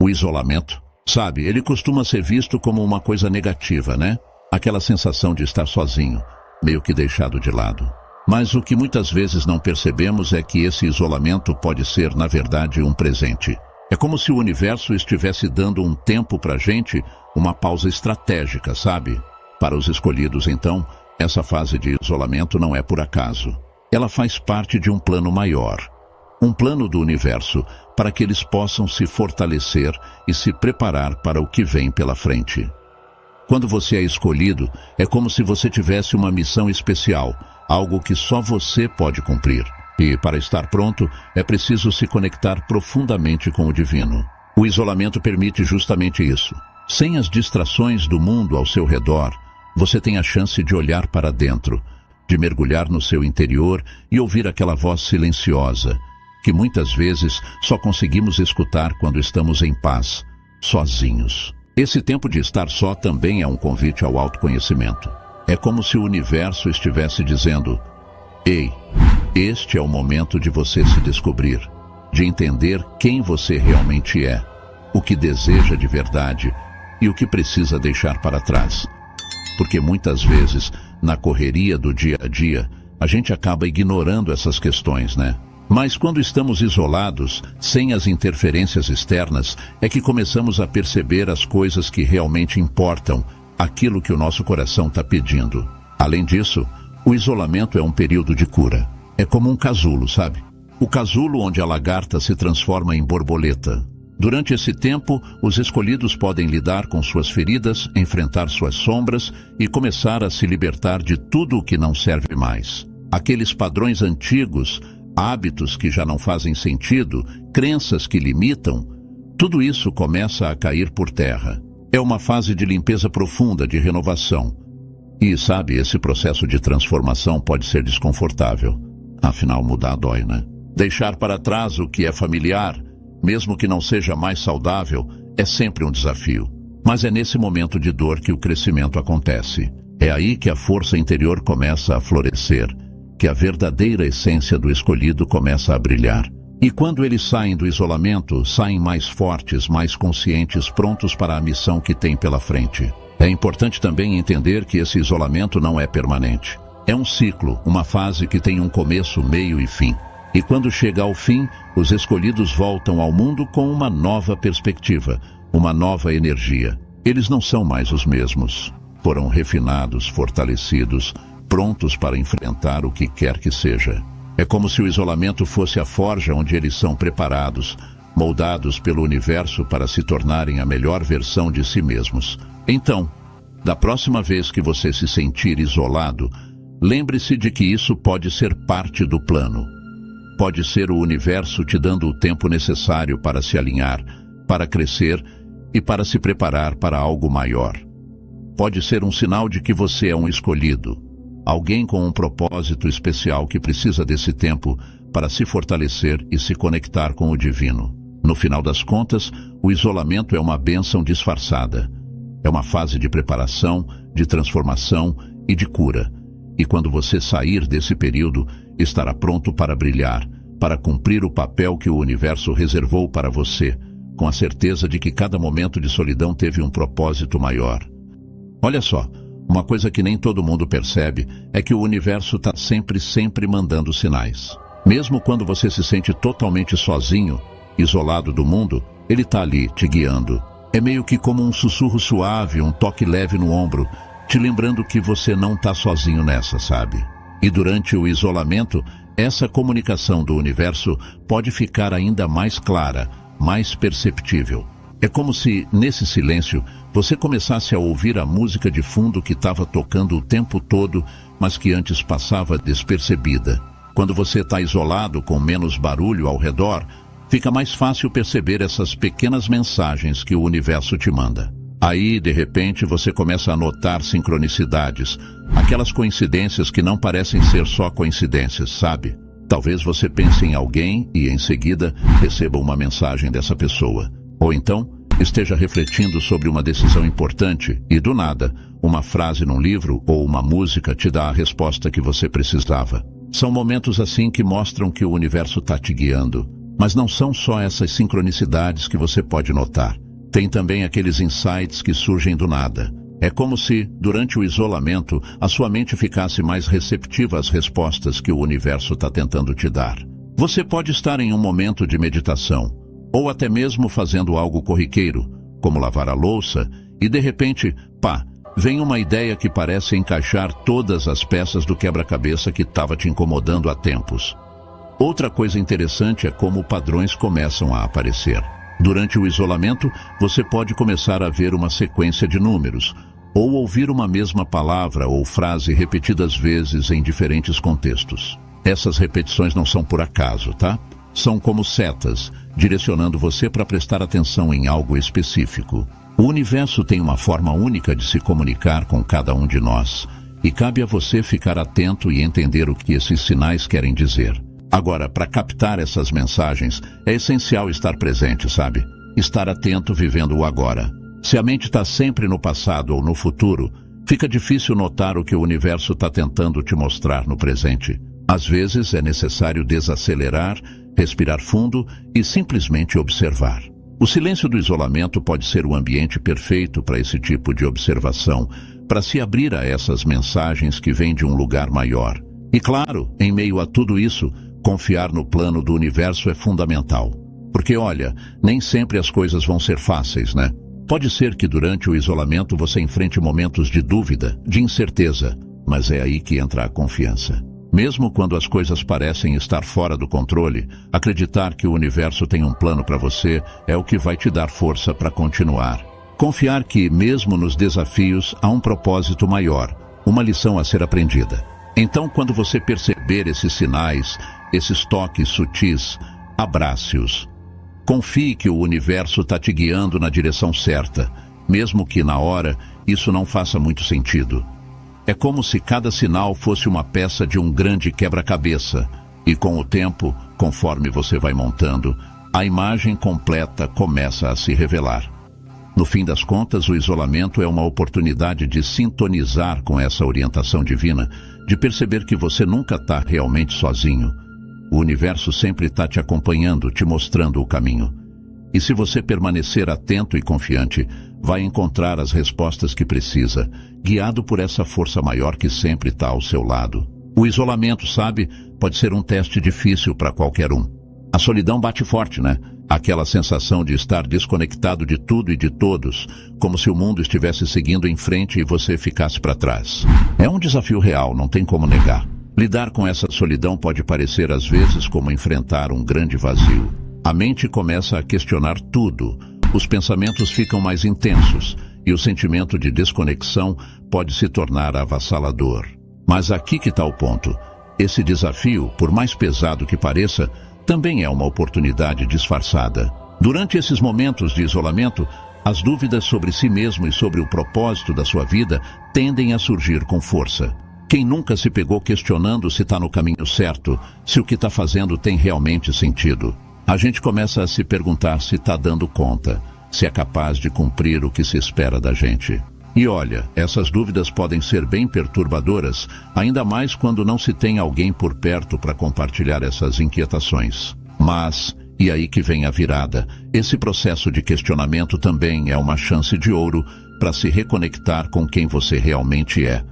O isolamento, sabe, ele costuma ser visto como uma coisa negativa, né? Aquela sensação de estar sozinho, meio que deixado de lado. Mas o que muitas vezes não percebemos é que esse isolamento pode ser, na verdade, um presente. É como se o universo estivesse dando um tempo pra gente, uma pausa estratégica, sabe? Para os escolhidos, então, essa fase de isolamento não é por acaso. Ela faz parte de um plano maior. Um plano do universo para que eles possam se fortalecer e se preparar para o que vem pela frente. Quando você é escolhido, é como se você tivesse uma missão especial, algo que só você pode cumprir. E, para estar pronto, é preciso se conectar profundamente com o divino. O isolamento permite justamente isso. Sem as distrações do mundo ao seu redor, você tem a chance de olhar para dentro, de mergulhar no seu interior e ouvir aquela voz silenciosa, que muitas vezes só conseguimos escutar quando estamos em paz, sozinhos. Esse tempo de estar só também é um convite ao autoconhecimento. É como se o universo estivesse dizendo: ei, este é o momento de você se descobrir, de entender quem você realmente é, o que deseja de verdade e o que precisa deixar para trás. Porque muitas vezes, na correria do dia a dia, a gente acaba ignorando essas questões, né? Mas quando estamos isolados, sem as interferências externas, é que começamos a perceber as coisas que realmente importam, aquilo que o nosso coração está pedindo. Além disso, o isolamento é um período de cura. É como um casulo, sabe? O casulo onde a lagarta se transforma em borboleta. Durante esse tempo, os escolhidos podem lidar com suas feridas, enfrentar suas sombras e começar a se libertar de tudo o que não serve mais. Aqueles padrões antigos, hábitos que já não fazem sentido, crenças que limitam, tudo isso começa a cair por terra. É uma fase de limpeza profunda, de renovação. E, sabe, esse processo de transformação pode ser desconfortável. Afinal, mudar dói, né? Deixar para trás o que é familiar, mesmo que não seja mais saudável, é sempre um desafio. Mas é nesse momento de dor que o crescimento acontece. É aí que a força interior começa a florescer, que a verdadeira essência do escolhido começa a brilhar. E quando eles saem do isolamento, saem mais fortes, mais conscientes, prontos para a missão que têm pela frente. É importante também entender que esse isolamento não é permanente. É um ciclo, uma fase que tem um começo, meio e fim. E quando chega ao fim, os escolhidos voltam ao mundo com uma nova perspectiva, uma nova energia. Eles não são mais os mesmos. Foram refinados, fortalecidos, prontos para enfrentar o que quer que seja. É como se o isolamento fosse a forja onde eles são preparados, moldados pelo universo para se tornarem a melhor versão de si mesmos. Então, da próxima vez que você se sentir isolado, lembre-se de que isso pode ser parte do plano. Pode ser o universo te dando o tempo necessário para se alinhar, para crescer e para se preparar para algo maior. Pode ser um sinal de que você é um escolhido, alguém com um propósito especial que precisa desse tempo para se fortalecer e se conectar com o divino. No final das contas, o isolamento é uma bênção disfarçada. É uma fase de preparação, de transformação e de cura. E quando você sair desse período, estará pronto para brilhar, para cumprir o papel que o universo reservou para você, com a certeza de que cada momento de solidão teve um propósito maior. Olha só, uma coisa que nem todo mundo percebe é que o universo está sempre mandando sinais. Mesmo quando você se sente totalmente sozinho, isolado do mundo, ele está ali, te guiando. É meio que como um sussurro suave, um toque leve no ombro, te lembrando que você não está sozinho nessa, sabe? E durante o isolamento, essa comunicação do universo pode ficar ainda mais clara, mais perceptível. É como se, nesse silêncio, você começasse a ouvir a música de fundo que estava tocando o tempo todo, mas que antes passava despercebida. Quando você está isolado, com menos barulho ao redor, fica mais fácil perceber essas pequenas mensagens que o universo te manda. Aí, de repente, você começa a notar sincronicidades, aquelas coincidências que não parecem ser só coincidências, sabe? Talvez você pense em alguém e, em seguida, receba uma mensagem dessa pessoa. Ou então, esteja refletindo sobre uma decisão importante e, do nada, uma frase num livro ou uma música te dá a resposta que você precisava. São momentos assim que mostram que o universo está te guiando, Mas não são só essas sincronicidades que você pode notar. Tem também aqueles insights que surgem do nada. É como se, durante o isolamento, a sua mente ficasse mais receptiva às respostas que o universo está tentando te dar. Você pode estar em um momento de meditação, ou até mesmo fazendo algo corriqueiro, como lavar a louça, e de repente, vem uma ideia que parece encaixar todas as peças do quebra-cabeça que estava te incomodando há tempos. Outra coisa interessante é como padrões começam a aparecer. Durante o isolamento, você pode começar a ver uma sequência de números, ou ouvir uma mesma palavra ou frase repetidas vezes em diferentes contextos. Essas repetições não são por acaso, tá? São como setas, direcionando você para prestar atenção em algo específico. O universo tem uma forma única de se comunicar com cada um de nós, e cabe a você ficar atento e entender o que esses sinais querem dizer. Agora, para captar essas mensagens, é essencial estar presente, sabe? Estar atento vivendo o agora. Se a mente está sempre no passado ou no futuro, fica difícil notar o que o universo está tentando te mostrar no presente. Às vezes é necessário desacelerar, respirar fundo e simplesmente observar. O silêncio do isolamento pode ser o ambiente perfeito para esse tipo de observação, para se abrir a essas mensagens que vêm de um lugar maior. E claro, em meio a tudo isso, confiar no plano do universo é fundamental. Porque olha, nem sempre as coisas vão ser fáceis, né? Pode ser que durante o isolamento você enfrente momentos de dúvida, de incerteza, mas é aí que entra a confiança. Mesmo quando as coisas parecem estar fora do controle, acreditar que o universo tem um plano para você é o que vai te dar força para continuar. Confiar que, mesmo nos desafios, há um propósito maior, uma lição a ser aprendida. Então, quando você perceber esses sinais, esses toques sutis, abrace-os. Confie que o universo está te guiando na direção certa, mesmo que na hora isso não faça muito sentido. É como se cada sinal fosse uma peça de um grande quebra-cabeça, e com o tempo, conforme você vai montando, a imagem completa começa a se revelar. No fim das contas, o isolamento é uma oportunidade de sintonizar com essa orientação divina, de perceber que você nunca está realmente sozinho. O universo sempre está te acompanhando, te mostrando o caminho. E se você permanecer atento e confiante, vai encontrar as respostas que precisa, guiado por essa força maior que sempre está ao seu lado. O isolamento, sabe, pode ser um teste difícil para qualquer um. A solidão bate forte, né? Aquela sensação de estar desconectado de tudo e de todos, como se o mundo estivesse seguindo em frente e você ficasse para trás. É um desafio real, não tem como negar. Lidar com essa solidão pode parecer às vezes como enfrentar um grande vazio. A mente começa a questionar tudo, os pensamentos ficam mais intensos e o sentimento de desconexão pode se tornar avassalador. Mas aqui que está o ponto. Esse desafio, por mais pesado que pareça, também é uma oportunidade disfarçada. Durante esses momentos de isolamento, as dúvidas sobre si mesmo e sobre o propósito da sua vida tendem a surgir com força. Quem nunca se pegou questionando se está no caminho certo, se o que está fazendo tem realmente sentido? A gente começa a se perguntar se está dando conta, se é capaz de cumprir o que se espera da gente. E olha, essas dúvidas podem ser bem perturbadoras, ainda mais quando não se tem alguém por perto para compartilhar essas inquietações. Mas, e aí que vem a virada, esse processo de questionamento também é uma chance de ouro para se reconectar com quem você realmente é.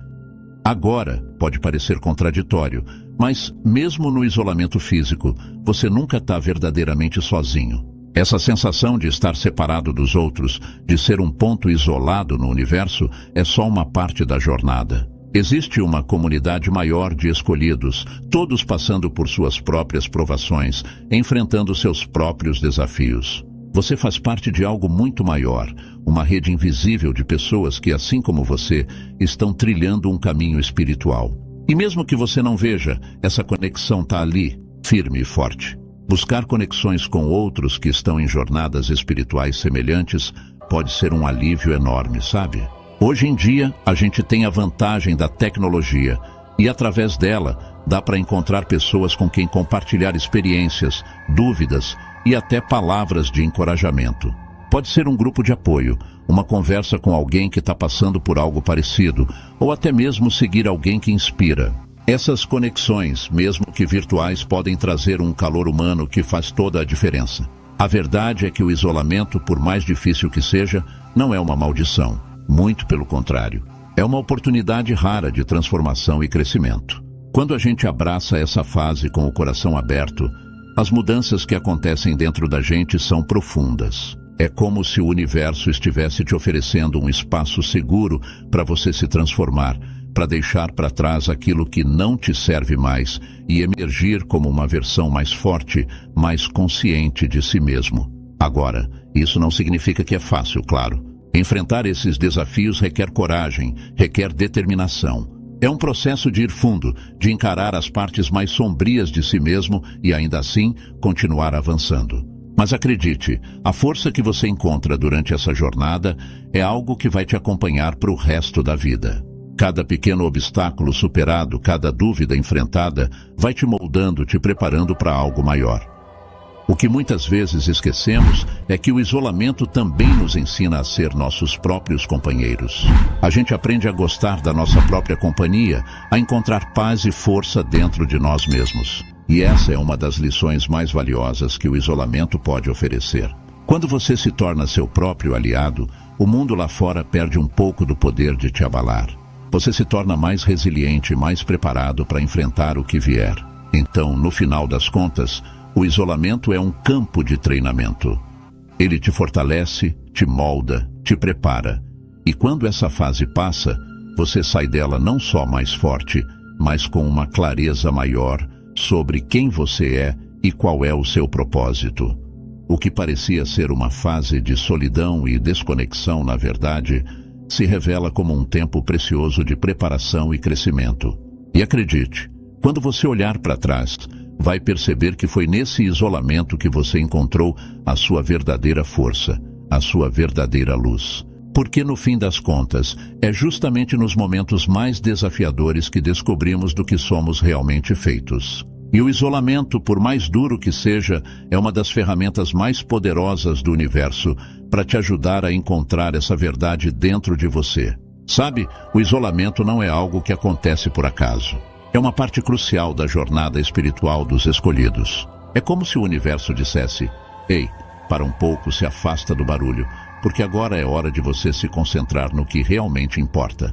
Agora, pode parecer contraditório, mas mesmo no isolamento físico, você nunca está verdadeiramente sozinho. Essa sensação de estar separado dos outros, de ser um ponto isolado no universo, é só uma parte da jornada. Existe uma comunidade maior de escolhidos, todos passando por suas próprias provações, enfrentando seus próprios desafios. Você faz parte de algo muito maior, uma rede invisível de pessoas que, assim como você, estão trilhando um caminho espiritual. E mesmo que você não veja, essa conexão está ali, firme e forte. Buscar conexões com outros que estão em jornadas espirituais semelhantes pode ser um alívio enorme, sabe? Hoje em dia, a gente tem a vantagem da tecnologia e, através dela, dá para encontrar pessoas com quem compartilhar experiências, dúvidas e até palavras de encorajamento. Pode ser um grupo de apoio, uma conversa com alguém que está passando por algo parecido, ou até mesmo seguir alguém que inspira. Essas conexões, mesmo que virtuais, podem trazer um calor humano que faz toda a diferença. A verdade é que o isolamento, por mais difícil que seja, não é uma maldição. Muito pelo contrário. É uma oportunidade rara de transformação e crescimento. Quando a gente abraça essa fase com o coração aberto, as mudanças que acontecem dentro da gente são profundas. É como se o universo estivesse te oferecendo um espaço seguro para você se transformar, para deixar para trás aquilo que não te serve mais e emergir como uma versão mais forte, mais consciente de si mesmo. Agora, isso não significa que é fácil, claro. Enfrentar esses desafios requer coragem, requer determinação. É um processo de ir fundo, de encarar as partes mais sombrias de si mesmo e ainda assim continuar avançando. Mas acredite, a força que você encontra durante essa jornada é algo que vai te acompanhar para o resto da vida. Cada pequeno obstáculo superado, cada dúvida enfrentada, vai te moldando, te preparando para algo maior. O que muitas vezes esquecemos é que o isolamento também nos ensina a ser nossos próprios companheiros. A gente aprende a gostar da nossa própria companhia, a encontrar paz e força dentro de nós mesmos. E essa é uma das lições mais valiosas que o isolamento pode oferecer. Quando você se torna seu próprio aliado, o mundo lá fora perde um pouco do poder de te abalar. Você se torna mais resiliente e mais preparado para enfrentar o que vier. Então, no final das contas, o isolamento é um campo de treinamento. Ele te fortalece, te molda, te prepara. E quando essa fase passa, você sai dela não só mais forte, mas com uma clareza maior sobre quem você é e qual é o seu propósito. O que parecia ser uma fase de solidão e desconexão, na verdade, se revela como um tempo precioso de preparação e crescimento. E acredite, quando você olhar para trás, vai perceber que foi nesse isolamento que você encontrou a sua verdadeira força, a sua verdadeira luz. Porque, no fim das contas, é justamente nos momentos mais desafiadores que descobrimos do que somos realmente feitos. E o isolamento, por mais duro que seja, é uma das ferramentas mais poderosas do universo para te ajudar a encontrar essa verdade dentro de você. Sabe, o isolamento não é algo que acontece por acaso. É uma parte crucial da jornada espiritual dos escolhidos. É como se o universo dissesse: ei, para um pouco, se afasta do barulho, porque agora é hora de você se concentrar no que realmente importa.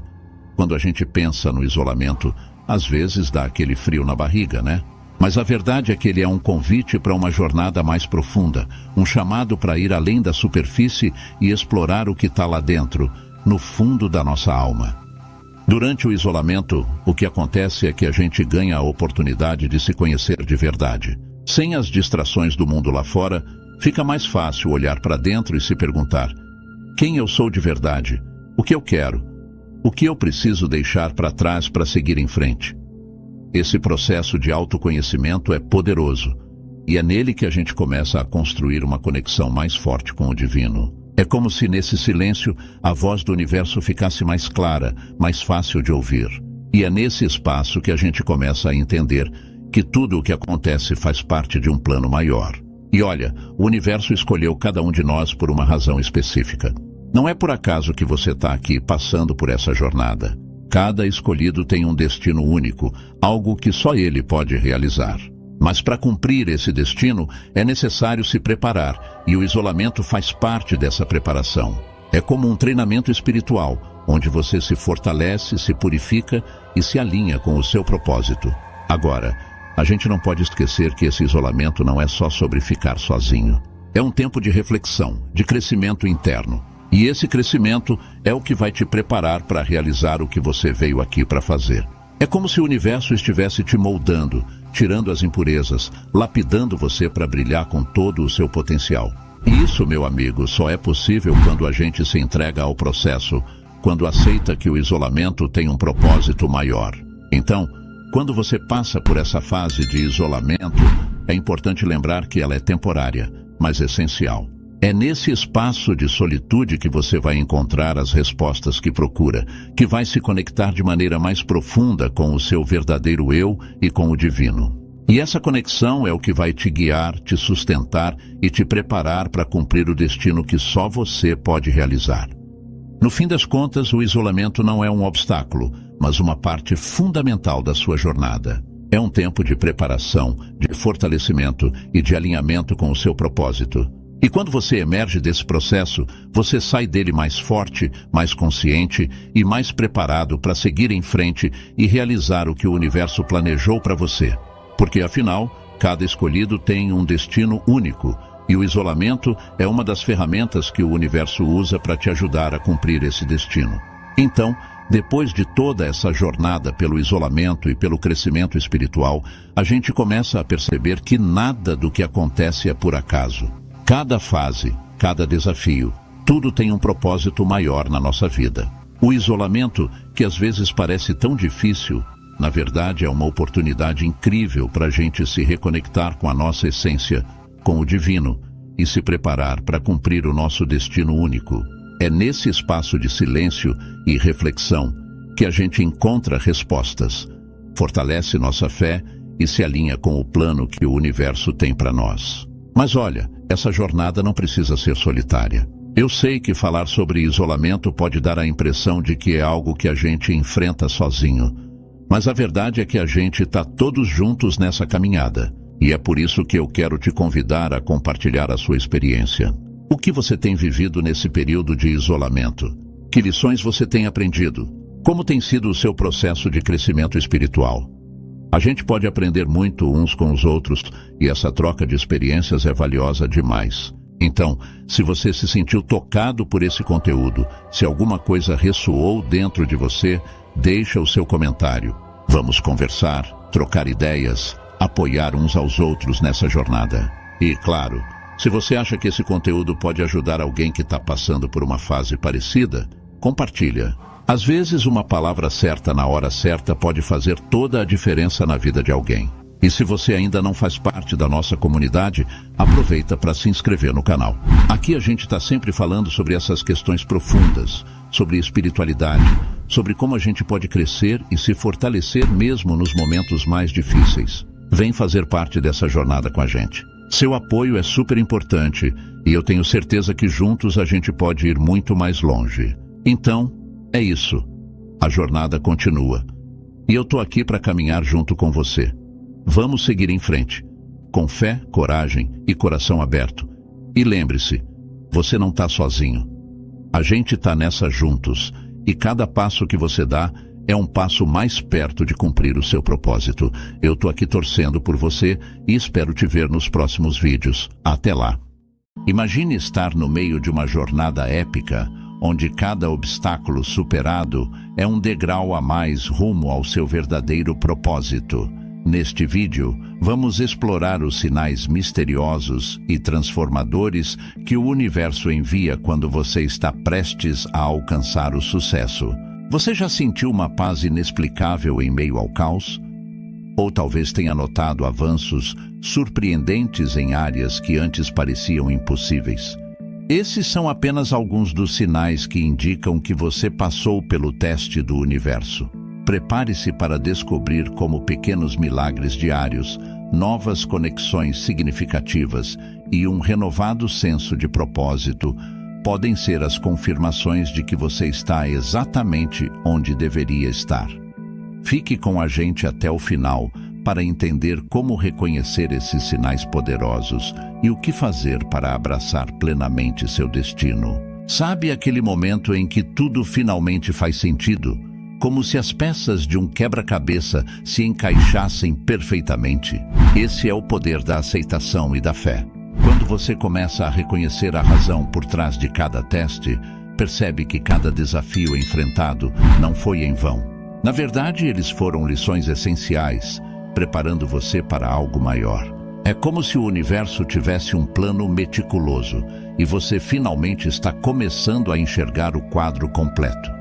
Quando a gente pensa no isolamento, às vezes dá aquele frio na barriga, né? Mas a verdade é que ele é um convite para uma jornada mais profunda, um chamado para ir além da superfície e explorar o que está lá dentro, no fundo da nossa alma. Durante o isolamento, o que acontece é que a gente ganha a oportunidade de se conhecer de verdade. Sem as distrações do mundo lá fora, fica mais fácil olhar para dentro e se perguntar: quem eu sou de verdade? O que eu quero? O que eu preciso deixar para trás para seguir em frente? Esse processo de autoconhecimento é poderoso, e é nele que a gente começa a construir uma conexão mais forte com o divino. É como se nesse silêncio a voz do universo ficasse mais clara, mais fácil de ouvir. E é nesse espaço que a gente começa a entender que tudo o que acontece faz parte de um plano maior. E olha, o universo escolheu cada um de nós por uma razão específica. Não é por acaso que você está aqui passando por essa jornada. Cada escolhido tem um destino único, algo que só ele pode realizar. Mas para cumprir esse destino, é necessário se preparar, e o isolamento faz parte dessa preparação. É como um treinamento espiritual, onde você se fortalece, se purifica e se alinha com o seu propósito. Agora, a gente não pode esquecer que esse isolamento não é só sobre ficar sozinho. É um tempo de reflexão, de crescimento interno. E esse crescimento é o que vai te preparar para realizar o que você veio aqui para fazer. É como se o universo estivesse te moldando, tirando as impurezas, lapidando você para brilhar com todo o seu potencial. E isso, meu amigo, só é possível quando a gente se entrega ao processo, quando aceita que o isolamento tem um propósito maior. Então, quando você passa por essa fase de isolamento, é importante lembrar que ela é temporária, mas essencial. É nesse espaço de solitude que você vai encontrar as respostas que procura, que vai se conectar de maneira mais profunda com o seu verdadeiro eu e com o divino. E essa conexão é o que vai te guiar, te sustentar e te preparar para cumprir o destino que só você pode realizar. No fim das contas, o isolamento não é um obstáculo, mas uma parte fundamental da sua jornada. É um tempo de preparação, de fortalecimento e de alinhamento com o seu propósito. E quando você emerge desse processo, você sai dele mais forte, mais consciente e mais preparado para seguir em frente e realizar o que o universo planejou para você. Porque, afinal, cada escolhido tem um destino único, e o isolamento é uma das ferramentas que o universo usa para te ajudar a cumprir esse destino. Então, depois de toda essa jornada pelo isolamento e pelo crescimento espiritual, a gente começa a perceber que nada do que acontece é por acaso. Cada fase, cada desafio, tudo tem um propósito maior na nossa vida. O isolamento, que às vezes parece tão difícil, na verdade é uma oportunidade incrível para a gente se reconectar com a nossa essência, com o divino, e se preparar para cumprir o nosso destino único. É nesse espaço de silêncio e reflexão que a gente encontra respostas, fortalece nossa fé e se alinha com o plano que o universo tem para nós. Mas olha, essa jornada não precisa ser solitária. Eu sei que falar sobre isolamento pode dar a impressão de que é algo que a gente enfrenta sozinho. Mas a verdade é que a gente está todos juntos nessa caminhada. E é por isso que eu quero te convidar a compartilhar a sua experiência. O que você tem vivido nesse período de isolamento? Que lições você tem aprendido? Como tem sido o seu processo de crescimento espiritual? A gente pode aprender muito uns com os outros e essa troca de experiências é valiosa demais. Então, se você se sentiu tocado por esse conteúdo, se alguma coisa ressoou dentro de você, deixa o seu comentário. Vamos conversar, trocar ideias, apoiar uns aos outros nessa jornada. E, claro, se você acha que esse conteúdo pode ajudar alguém que está passando por uma fase parecida, compartilha. Às vezes, uma palavra certa na hora certa pode fazer toda a diferença na vida de alguém. E se você ainda não faz parte da nossa comunidade, aproveita para se inscrever no canal. Aqui a gente está sempre falando sobre essas questões profundas, sobre espiritualidade, sobre como a gente pode crescer e se fortalecer mesmo nos momentos mais difíceis. Vem fazer parte dessa jornada com a gente. Seu apoio é super importante e eu tenho certeza que juntos a gente pode ir muito mais longe. Então, é isso. A jornada continua. E eu tô aqui para caminhar junto com você. Vamos seguir em frente, com fé, coragem e coração aberto. E lembre-se, você não tá sozinho. A gente tá nessa juntos, e cada passo que você dá é um passo mais perto de cumprir o seu propósito. Eu tô aqui torcendo por você e espero te ver nos próximos vídeos. Até lá. Imagine estar no meio de uma jornada épica, onde cada obstáculo superado é um degrau a mais rumo ao seu verdadeiro propósito. Neste vídeo, vamos explorar os sinais misteriosos e transformadores que o universo envia quando você está prestes a alcançar o sucesso. Você já sentiu uma paz inexplicável em meio ao caos? Ou talvez tenha notado avanços surpreendentes em áreas que antes pareciam impossíveis? Esses são apenas alguns dos sinais que indicam que você passou pelo teste do universo. Prepare-se para descobrir como pequenos milagres diários, novas conexões significativas e um renovado senso de propósito podem ser as confirmações de que você está exatamente onde deveria estar. Fique com a gente até o final para entender como reconhecer esses sinais poderosos e o que fazer para abraçar plenamente seu destino. Sabe aquele momento em que tudo finalmente faz sentido? Como se as peças de um quebra-cabeça se encaixassem perfeitamente. Esse é o poder da aceitação e da fé. Quando você começa a reconhecer a razão por trás de cada teste, percebe que cada desafio enfrentado não foi em vão. Na verdade, eles foram lições essenciais, preparando você para algo maior. É como se o universo tivesse um plano meticuloso e você finalmente está começando a enxergar o quadro completo.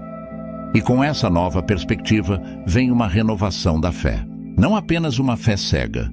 E com essa nova perspectiva, vem uma renovação da fé. Não apenas uma fé cega,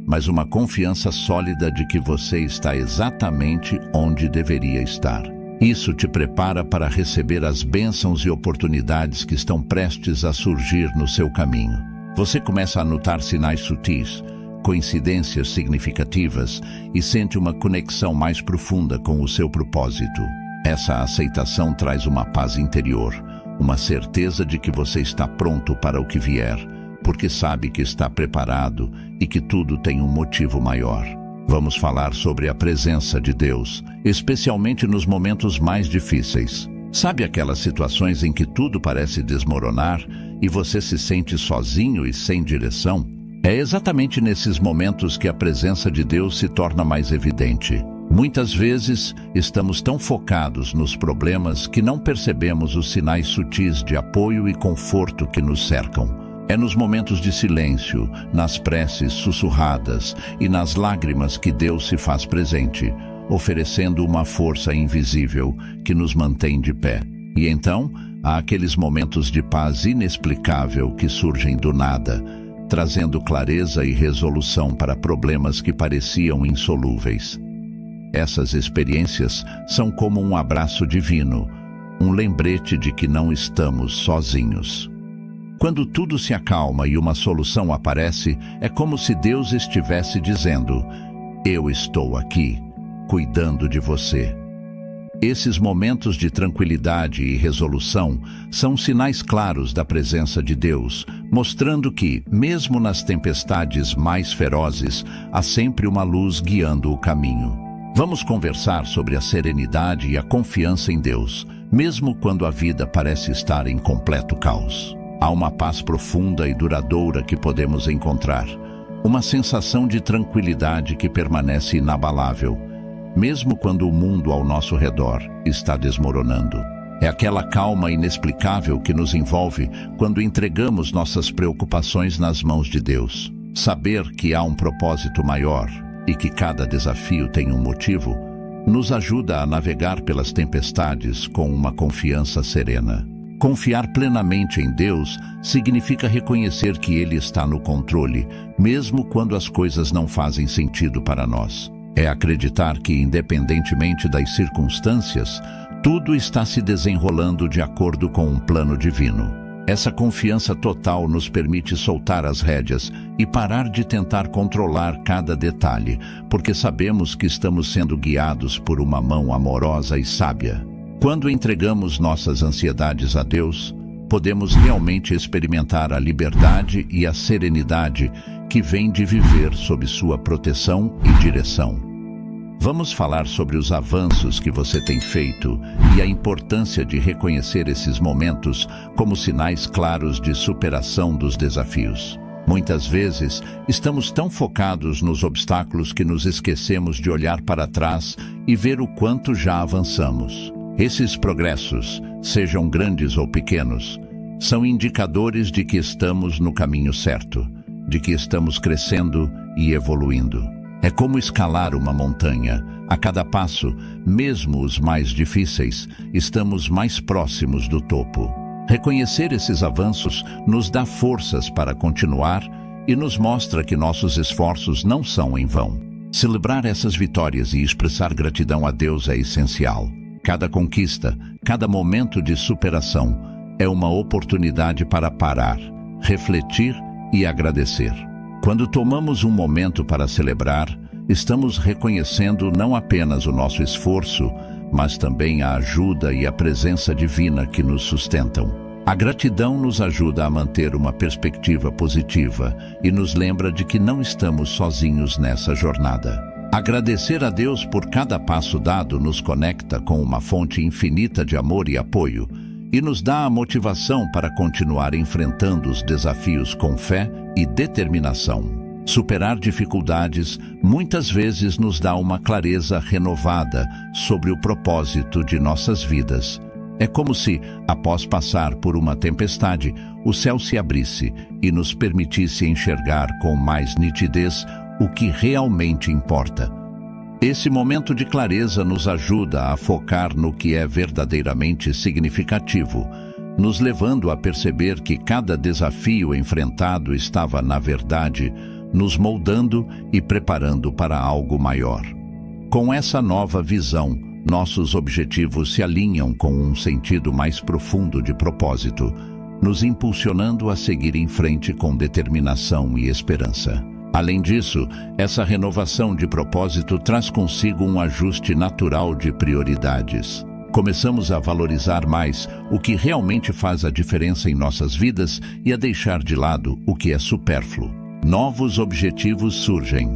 mas uma confiança sólida de que você está exatamente onde deveria estar. Isso te prepara para receber as bênçãos e oportunidades que estão prestes a surgir no seu caminho. Você começa a notar sinais sutis, coincidências significativas e sente uma conexão mais profunda com o seu propósito. Essa aceitação traz uma paz interior, uma certeza de que você está pronto para o que vier, porque sabe que está preparado e que tudo tem um motivo maior. Vamos falar sobre a presença de Deus, especialmente nos momentos mais difíceis. Sabe aquelas situações em que tudo parece desmoronar e você se sente sozinho e sem direção? É exatamente nesses momentos que a presença de Deus se torna mais evidente. Muitas vezes, estamos tão focados nos problemas que não percebemos os sinais sutis de apoio e conforto que nos cercam. É nos momentos de silêncio, nas preces sussurradas e nas lágrimas que Deus se faz presente, oferecendo uma força invisível que nos mantém de pé. E então, há aqueles momentos de paz inexplicável que surgem do nada, trazendo clareza e resolução para problemas que pareciam insolúveis. Essas experiências são como um abraço divino, um lembrete de que não estamos sozinhos. Quando tudo se acalma e uma solução aparece, é como se Deus estivesse dizendo: eu estou aqui, cuidando de você. Esses momentos de tranquilidade e resolução são sinais claros da presença de Deus, mostrando que, mesmo nas tempestades mais ferozes, há sempre uma luz guiando o caminho. Vamos conversar sobre a serenidade e a confiança em Deus, mesmo quando a vida parece estar em completo caos. Há uma paz profunda e duradoura que podemos encontrar, uma sensação de tranquilidade que permanece inabalável, mesmo quando o mundo ao nosso redor está desmoronando. É aquela calma inexplicável que nos envolve quando entregamos nossas preocupações nas mãos de Deus. Saber que há um propósito maior e que cada desafio tem um motivo, nos ajuda a navegar pelas tempestades com uma confiança serena. Confiar plenamente em Deus significa reconhecer que Ele está no controle, mesmo quando as coisas não fazem sentido para nós. É acreditar que, independentemente das circunstâncias, tudo está se desenrolando de acordo com um plano divino. Essa confiança total nos permite soltar as rédeas e parar de tentar controlar cada detalhe, porque sabemos que estamos sendo guiados por uma mão amorosa e sábia. Quando entregamos nossas ansiedades a Deus, podemos realmente experimentar a liberdade e a serenidade que vem de viver sob sua proteção e direção. Vamos falar sobre os avanços que você tem feito e a importância de reconhecer esses momentos como sinais claros de superação dos desafios. Muitas vezes, estamos tão focados nos obstáculos que nos esquecemos de olhar para trás e ver o quanto já avançamos. Esses progressos, sejam grandes ou pequenos, são indicadores de que estamos no caminho certo, de que estamos crescendo e evoluindo. É como escalar uma montanha. A cada passo, mesmo os mais difíceis, estamos mais próximos do topo. Reconhecer esses avanços nos dá forças para continuar e nos mostra que nossos esforços não são em vão. Celebrar essas vitórias e expressar gratidão a Deus é essencial. Cada conquista, cada momento de superação é uma oportunidade para parar, refletir e agradecer. Quando tomamos um momento para celebrar, estamos reconhecendo não apenas o nosso esforço, mas também a ajuda e a presença divina que nos sustentam. A gratidão nos ajuda a manter uma perspectiva positiva e nos lembra de que não estamos sozinhos nessa jornada. Agradecer a Deus por cada passo dado nos conecta com uma fonte infinita de amor e apoio e nos dá a motivação para continuar enfrentando os desafios com fé e determinação. Superar dificuldades muitas vezes nos dá uma clareza renovada sobre o propósito de nossas vidas. É como se, após passar por uma tempestade, o céu se abrisse e nos permitisse enxergar com mais nitidez o que realmente importa. Esse momento de clareza nos ajuda a focar no que é verdadeiramente significativo, nos levando a perceber que cada desafio enfrentado estava, na verdade, nos moldando e preparando para algo maior. Com essa nova visão, nossos objetivos se alinham com um sentido mais profundo de propósito, nos impulsionando a seguir em frente com determinação e esperança. Além disso, essa renovação de propósito traz consigo um ajuste natural de prioridades. Começamos a valorizar mais o que realmente faz a diferença em nossas vidas e a deixar de lado o que é supérfluo. Novos objetivos surgem,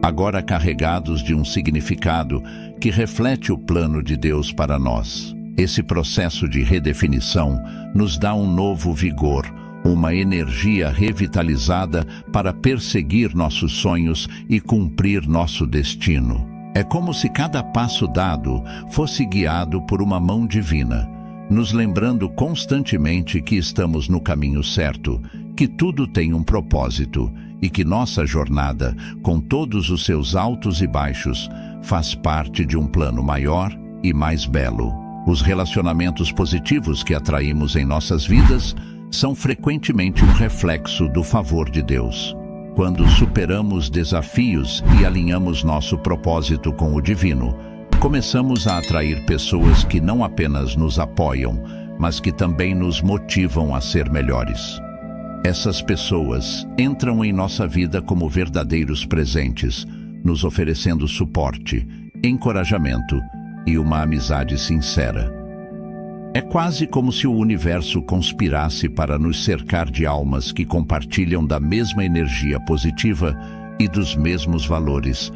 agora carregados de um significado que reflete o plano de Deus para nós. Esse processo de redefinição nos dá um novo vigor, uma energia revitalizada para perseguir nossos sonhos e cumprir nosso destino. É como se cada passo dado fosse guiado por uma mão divina, nos lembrando constantemente que estamos no caminho certo, que tudo tem um propósito e que nossa jornada, com todos os seus altos e baixos, faz parte de um plano maior e mais belo. Os relacionamentos positivos que atraímos em nossas vidas são frequentemente um reflexo do favor de Deus. Quando superamos desafios e alinhamos nosso propósito com o divino, começamos a atrair pessoas que não apenas nos apoiam, mas que também nos motivam a ser melhores. Essas pessoas entram em nossa vida como verdadeiros presentes, nos oferecendo suporte, encorajamento e uma amizade sincera. É quase como se o universo conspirasse para nos cercar de almas que compartilham da mesma energia positiva e dos mesmos valores,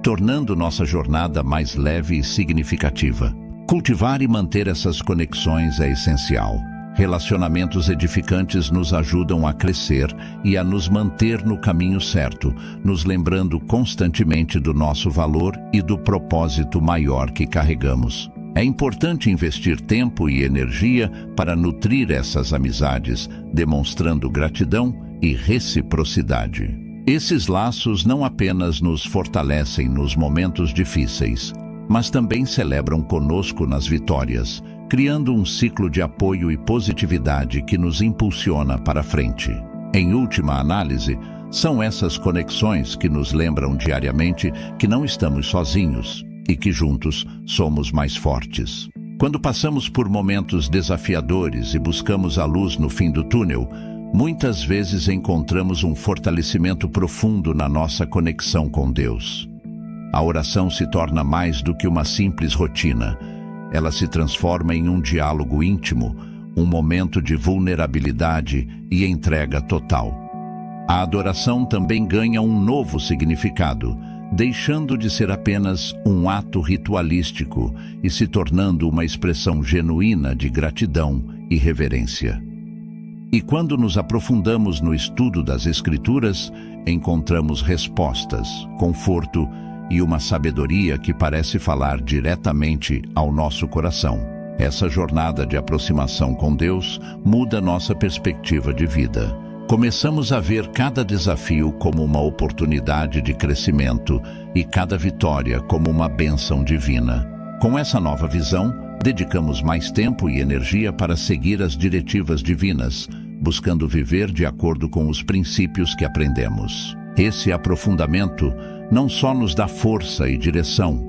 tornando nossa jornada mais leve e significativa. Cultivar e manter essas conexões é essencial. Relacionamentos edificantes nos ajudam a crescer e a nos manter no caminho certo, nos lembrando constantemente do nosso valor e do propósito maior que carregamos. É importante investir tempo e energia para nutrir essas amizades, demonstrando gratidão e reciprocidade. Esses laços não apenas nos fortalecem nos momentos difíceis, mas também celebram conosco nas vitórias, criando um ciclo de apoio e positividade que nos impulsiona para frente. Em última análise, são essas conexões que nos lembram diariamente que não estamos sozinhos e que juntos somos mais fortes. Quando passamos por momentos desafiadores e buscamos a luz no fim do túnel, muitas vezes encontramos um fortalecimento profundo na nossa conexão com Deus. A oração se torna mais do que uma simples rotina. Ela se transforma em um diálogo íntimo, um momento de vulnerabilidade e entrega total. A adoração também ganha um novo significado, deixando de ser apenas um ato ritualístico e se tornando uma expressão genuína de gratidão e reverência. E quando nos aprofundamos no estudo das Escrituras, encontramos respostas, conforto e uma sabedoria que parece falar diretamente ao nosso coração. Essa jornada de aproximação com Deus muda nossa perspectiva de vida. Começamos a ver cada desafio como uma oportunidade de crescimento e cada vitória como uma bênção divina. Com essa nova visão, dedicamos mais tempo e energia para seguir as diretivas divinas, buscando viver de acordo com os princípios que aprendemos. Esse aprofundamento não só nos dá força e direção,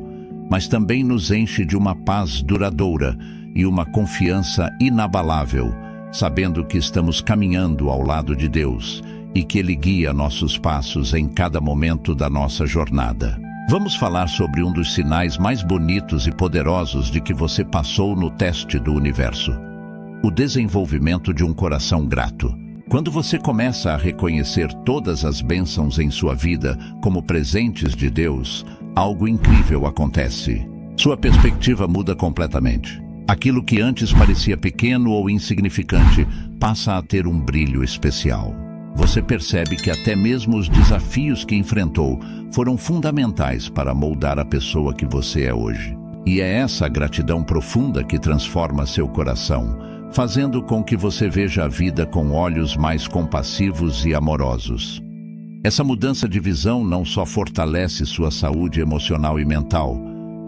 mas também nos enche de uma paz duradoura e uma confiança inabalável, sabendo que estamos caminhando ao lado de Deus e que Ele guia nossos passos em cada momento da nossa jornada. Vamos falar sobre um dos sinais mais bonitos e poderosos de que você passou no teste do universo: o desenvolvimento de um coração grato. Quando você começa a reconhecer todas as bênçãos em sua vida como presentes de Deus, algo incrível acontece. Sua perspectiva muda completamente. Aquilo que antes parecia pequeno ou insignificante passa a ter um brilho especial. Você percebe que até mesmo os desafios que enfrentou foram fundamentais para moldar a pessoa que você é hoje. E é essa gratidão profunda que transforma seu coração, fazendo com que você veja a vida com olhos mais compassivos e amorosos. Essa mudança de visão não só fortalece sua saúde emocional e mental,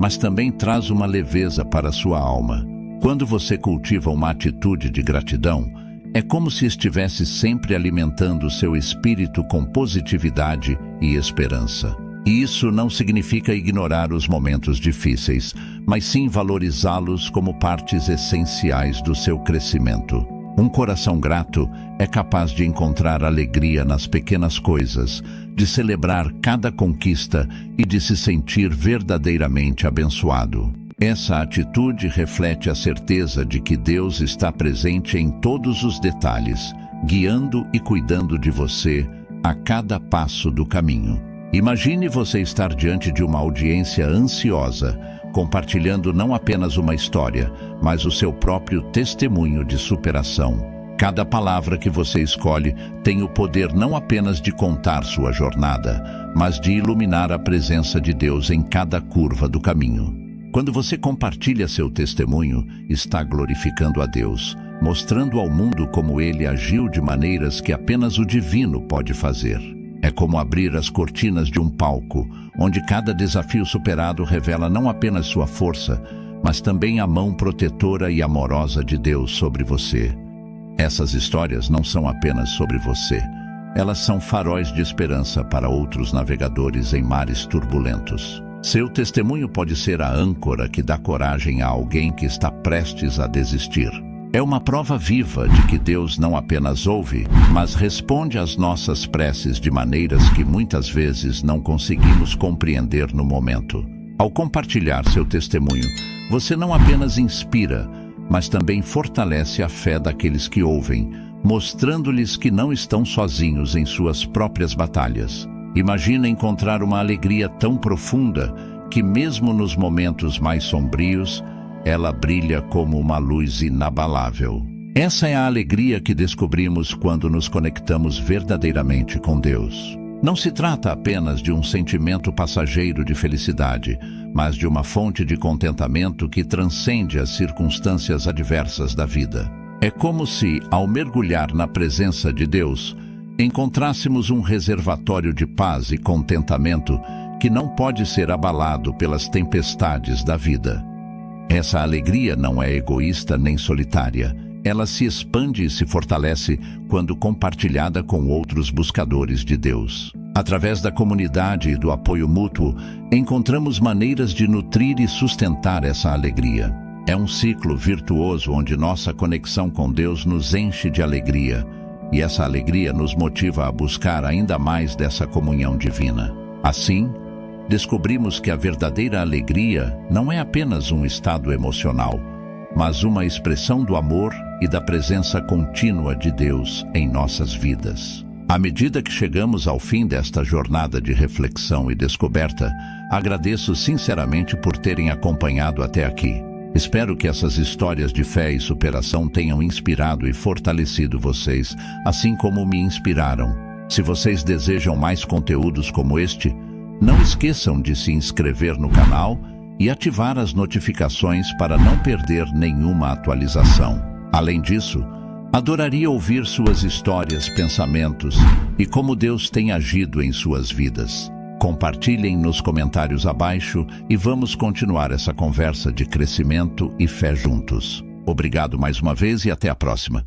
mas também traz uma leveza para sua alma. Quando você cultiva uma atitude de gratidão, é como se estivesse sempre alimentando seu espírito com positividade e esperança. E isso não significa ignorar os momentos difíceis, mas sim valorizá-los como partes essenciais do seu crescimento. Um coração grato é capaz de encontrar alegria nas pequenas coisas, de celebrar cada conquista e de se sentir verdadeiramente abençoado. Essa atitude reflete a certeza de que Deus está presente em todos os detalhes, guiando e cuidando de você a cada passo do caminho. Imagine você estar diante de uma audiência ansiosa, compartilhando não apenas uma história, mas o seu próprio testemunho de superação. Cada palavra que você escolhe tem o poder não apenas de contar sua jornada, mas de iluminar a presença de Deus em cada curva do caminho. Quando você compartilha seu testemunho, está glorificando a Deus, mostrando ao mundo como Ele agiu de maneiras que apenas o divino pode fazer. É como abrir as cortinas de um palco, onde cada desafio superado revela não apenas sua força, mas também a mão protetora e amorosa de Deus sobre você. Essas histórias não são apenas sobre você. Elas são faróis de esperança para outros navegadores em mares turbulentos. Seu testemunho pode ser a âncora que dá coragem a alguém que está prestes a desistir. É uma prova viva de que Deus não apenas ouve, mas responde às nossas preces de maneiras que muitas vezes não conseguimos compreender no momento. Ao compartilhar seu testemunho, você não apenas inspira, mas também fortalece a fé daqueles que ouvem, mostrando-lhes que não estão sozinhos em suas próprias batalhas. Imagina encontrar uma alegria tão profunda que, mesmo nos momentos mais sombrios, ela brilha como uma luz inabalável. Essa é a alegria que descobrimos quando nos conectamos verdadeiramente com Deus. Não se trata apenas de um sentimento passageiro de felicidade, mas de uma fonte de contentamento que transcende as circunstâncias adversas da vida. É como se, ao mergulhar na presença de Deus, encontrássemos um reservatório de paz e contentamento que não pode ser abalado pelas tempestades da vida. Essa alegria não é egoísta nem solitária. Ela se expande e se fortalece quando compartilhada com outros buscadores de Deus. Através da comunidade e do apoio mútuo, encontramos maneiras de nutrir e sustentar essa alegria. É um ciclo virtuoso onde nossa conexão com Deus nos enche de alegria, e essa alegria nos motiva a buscar ainda mais dessa comunhão divina. Assim, descobrimos que a verdadeira alegria não é apenas um estado emocional, mas uma expressão do amor e da presença contínua de Deus em nossas vidas. À medida que chegamos ao fim desta jornada de reflexão e descoberta, agradeço sinceramente por terem acompanhado até aqui. Espero que essas histórias de fé e superação tenham inspirado e fortalecido vocês, assim como me inspiraram. Se vocês desejam mais conteúdos como este, não esqueçam de se inscrever no canal e ativar as notificações para não perder nenhuma atualização. Além disso, adoraria ouvir suas histórias, pensamentos e como Deus tem agido em suas vidas. Compartilhem nos comentários abaixo e vamos continuar essa conversa de crescimento e fé juntos. Obrigado mais uma vez e até a próxima.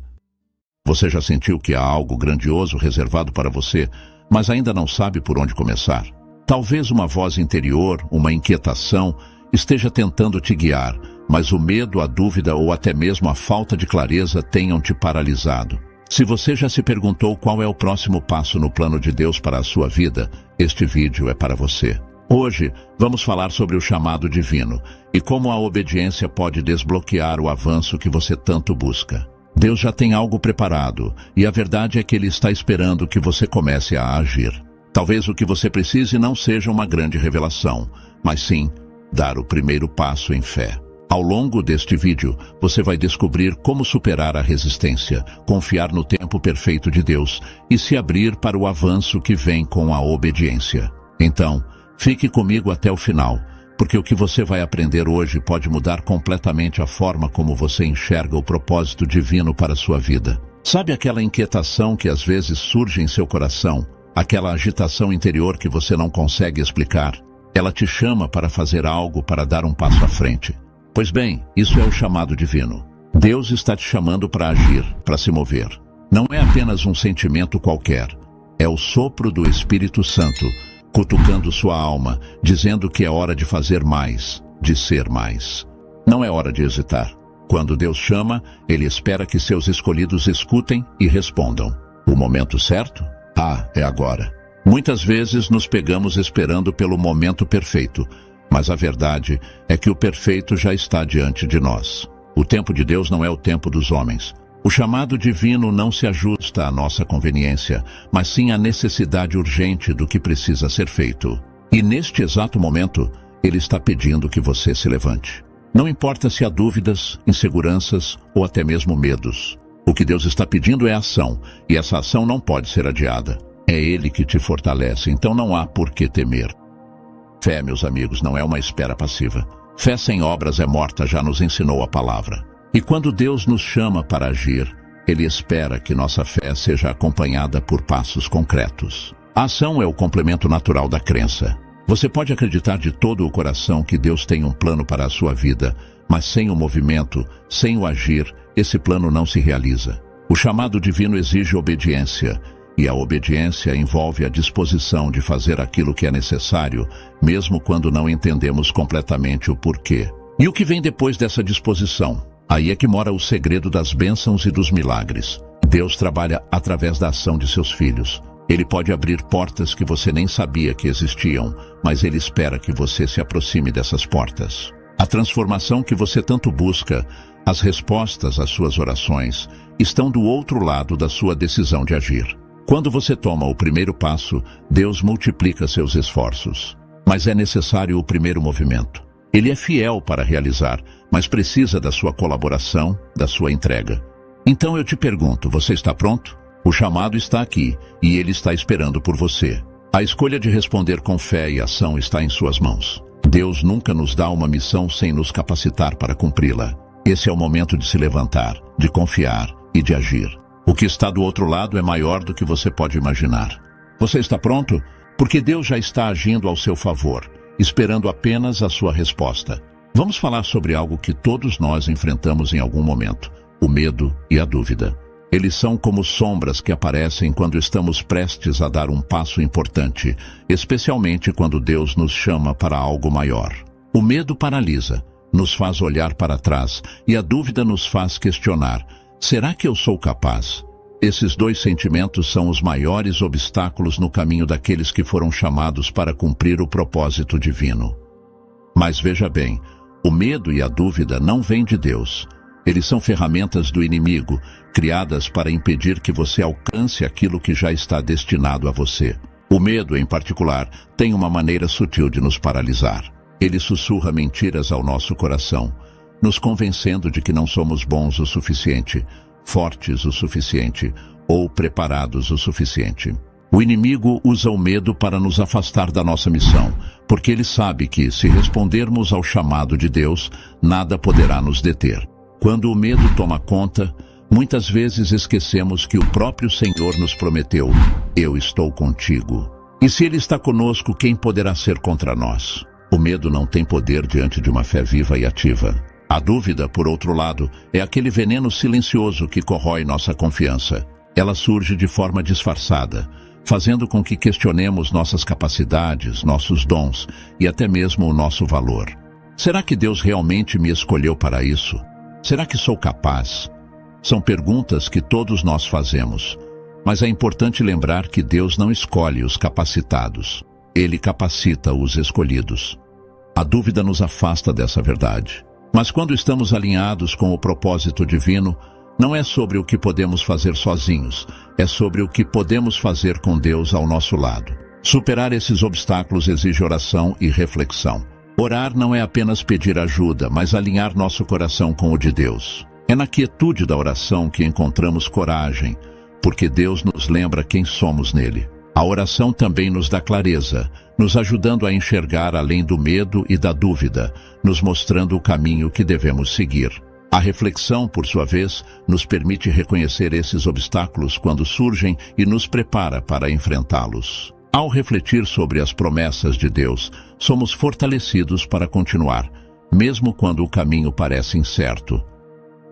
Você já sentiu que há algo grandioso reservado para você, mas ainda não sabe por onde começar? Talvez uma voz interior, uma inquietação, esteja tentando te guiar, mas o medo, a dúvida ou até mesmo a falta de clareza tenham te paralisado. Se você já se perguntou qual é o próximo passo no plano de Deus para a sua vida, este vídeo é para você. Hoje, vamos falar sobre o chamado divino e como a obediência pode desbloquear o avanço que você tanto busca. Deus já tem algo preparado e a verdade é que Ele está esperando que você comece a agir. Talvez o que você precise não seja uma grande revelação, mas sim dar o primeiro passo em fé. Ao longo deste vídeo, você vai descobrir como superar a resistência, confiar no tempo perfeito de Deus e se abrir para o avanço que vem com a obediência. Então, fique comigo até o final, porque o que você vai aprender hoje pode mudar completamente a forma como você enxerga o propósito divino para a sua vida. Sabe aquela inquietação que às vezes surge em seu coração? Aquela agitação interior que você não consegue explicar? Ela te chama para fazer algo, para dar um passo à frente. Pois bem, isso é o chamado divino. Deus está te chamando para agir, para se mover. Não é apenas um sentimento qualquer. É o sopro do Espírito Santo, cutucando sua alma, dizendo que é hora de fazer mais, de ser mais. Não é hora de hesitar. Quando Deus chama, Ele espera que seus escolhidos escutem e respondam. O momento certo? É agora. Muitas vezes nos pegamos esperando pelo momento perfeito, Mas a verdade é que o perfeito já está diante de nós. O tempo de Deus não é o tempo dos homens. O chamado divino não se ajusta à nossa conveniência, mas sim à necessidade urgente do que precisa ser feito. E neste exato momento, Ele está pedindo que você se levante. Não importa se há dúvidas, inseguranças ou até mesmo medos. O que Deus está pedindo é ação, e essa ação não pode ser adiada. É Ele que te fortalece, então não há por que temer. Fé, meus amigos, não é uma espera passiva. Fé sem obras é morta, já nos ensinou a palavra. E quando Deus nos chama para agir, Ele espera que nossa fé seja acompanhada por passos concretos. A ação é o complemento natural da crença. Você pode acreditar de todo o coração que Deus tem um plano para a sua vida, mas sem o movimento, sem o agir, esse plano não se realiza. O chamado divino exige obediência, e a obediência envolve a disposição de fazer aquilo que é necessário, mesmo quando não entendemos completamente o porquê. E o que vem depois dessa disposição? Aí é que mora o segredo das bênçãos e dos milagres. Deus trabalha através da ação de seus filhos. Ele pode abrir portas que você nem sabia que existiam, mas Ele espera que você se aproxime dessas portas. A transformação que você tanto busca, as respostas às suas orações, estão do outro lado da sua decisão de agir. Quando você toma o primeiro passo, Deus multiplica seus esforços. Mas é necessário o primeiro movimento. Ele é fiel para realizar, mas precisa da sua colaboração, da sua entrega. Então eu te pergunto, você está pronto? O chamado está aqui, e Ele está esperando por você. A escolha de responder com fé e ação está em suas mãos. Deus nunca nos dá uma missão sem nos capacitar para cumpri-la. Esse é o momento de se levantar, de confiar e de agir. O que está do outro lado é maior do que você pode imaginar. Você está pronto? Porque Deus já está agindo ao seu favor, esperando apenas a sua resposta. Vamos falar sobre algo que todos nós enfrentamos em algum momento: o medo e a dúvida. Eles são como sombras que aparecem quando estamos prestes a dar um passo importante, especialmente quando Deus nos chama para algo maior. O medo paralisa, nos faz olhar para trás, e a dúvida nos faz questionar: será que eu sou capaz? Esses dois sentimentos são os maiores obstáculos no caminho daqueles que foram chamados para cumprir o propósito divino. Mas veja bem, o medo e a dúvida não vêm de Deus. Eles são ferramentas do inimigo, criadas para impedir que você alcance aquilo que já está destinado a você. O medo, em particular, tem uma maneira sutil de nos paralisar. Ele sussurra mentiras ao nosso coração, nos convencendo de que não somos bons o suficiente, fortes o suficiente ou preparados o suficiente. O inimigo usa o medo para nos afastar da nossa missão, porque ele sabe que, se respondermos ao chamado de Deus, nada poderá nos deter. Quando o medo toma conta, muitas vezes esquecemos que o próprio Senhor nos prometeu: eu estou contigo. E se Ele está conosco, quem poderá ser contra nós? O medo não tem poder diante de uma fé viva e ativa. A dúvida, por outro lado, é aquele veneno silencioso que corrói nossa confiança. Ela surge de forma disfarçada, fazendo com que questionemos nossas capacidades, nossos dons e até mesmo o nosso valor. Será que Deus realmente me escolheu para isso? Será que sou capaz? São perguntas que todos nós fazemos, mas é importante lembrar que Deus não escolhe os capacitados. Ele capacita os escolhidos. A dúvida nos afasta dessa verdade. Mas quando estamos alinhados com o propósito divino, não é sobre o que podemos fazer sozinhos, é sobre o que podemos fazer com Deus ao nosso lado. Superar esses obstáculos exige oração e reflexão. Orar não é apenas pedir ajuda, mas alinhar nosso coração com o de Deus. É na quietude da oração que encontramos coragem, porque Deus nos lembra quem somos nele. A oração também nos dá clareza, nos ajudando a enxergar além do medo e da dúvida, nos mostrando o caminho que devemos seguir. A reflexão, por sua vez, nos permite reconhecer esses obstáculos quando surgem e nos prepara para enfrentá-los. Ao refletir sobre as promessas de Deus, somos fortalecidos para continuar, mesmo quando o caminho parece incerto.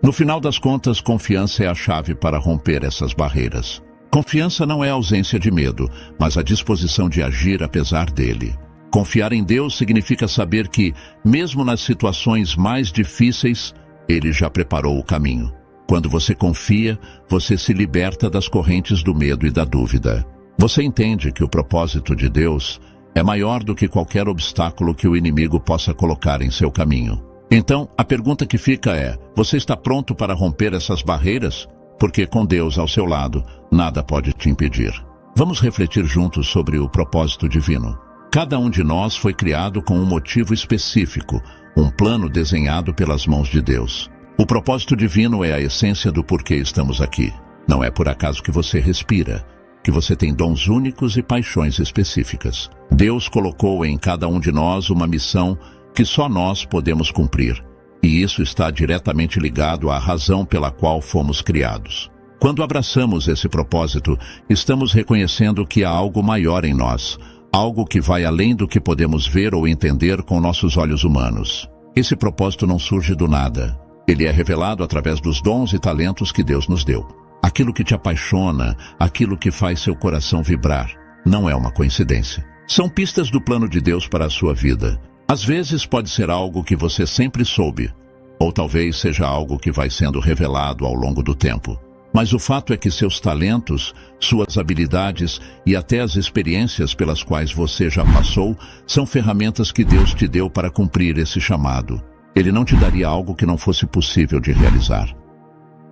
No final das contas, confiança é a chave para romper essas barreiras. Confiança não é ausência de medo, mas a disposição de agir apesar dele. Confiar em Deus significa saber que, mesmo nas situações mais difíceis, Ele já preparou o caminho. Quando você confia, você se liberta das correntes do medo e da dúvida. Você entende que o propósito de Deus É maior do que qualquer obstáculo que o inimigo possa colocar em seu caminho. Então, a pergunta que fica é: você está pronto para romper essas barreiras? Porque com Deus ao seu lado, nada pode te impedir. Vamos refletir juntos sobre o propósito divino. Cada um de nós foi criado com um motivo específico, um plano desenhado pelas mãos de Deus. O propósito divino é a essência do porquê estamos aqui. Não é por acaso que você respira, que você tem dons únicos e paixões específicas. Deus colocou em cada um de nós uma missão que só nós podemos cumprir, e isso está diretamente ligado à razão pela qual fomos criados. Quando abraçamos esse propósito, estamos reconhecendo que há algo maior em nós, algo que vai além do que podemos ver ou entender com nossos olhos humanos. Esse propósito não surge do nada. Ele é revelado através dos dons e talentos que Deus nos deu. Aquilo que te apaixona, aquilo que faz seu coração vibrar, não é uma coincidência. São pistas do plano de Deus para a sua vida. Às vezes pode ser algo que você sempre soube, ou talvez seja algo que vai sendo revelado ao longo do tempo. Mas o fato é que seus talentos, suas habilidades e até as experiências pelas quais você já passou são ferramentas que Deus te deu para cumprir esse chamado. Ele não te daria algo que não fosse possível de realizar.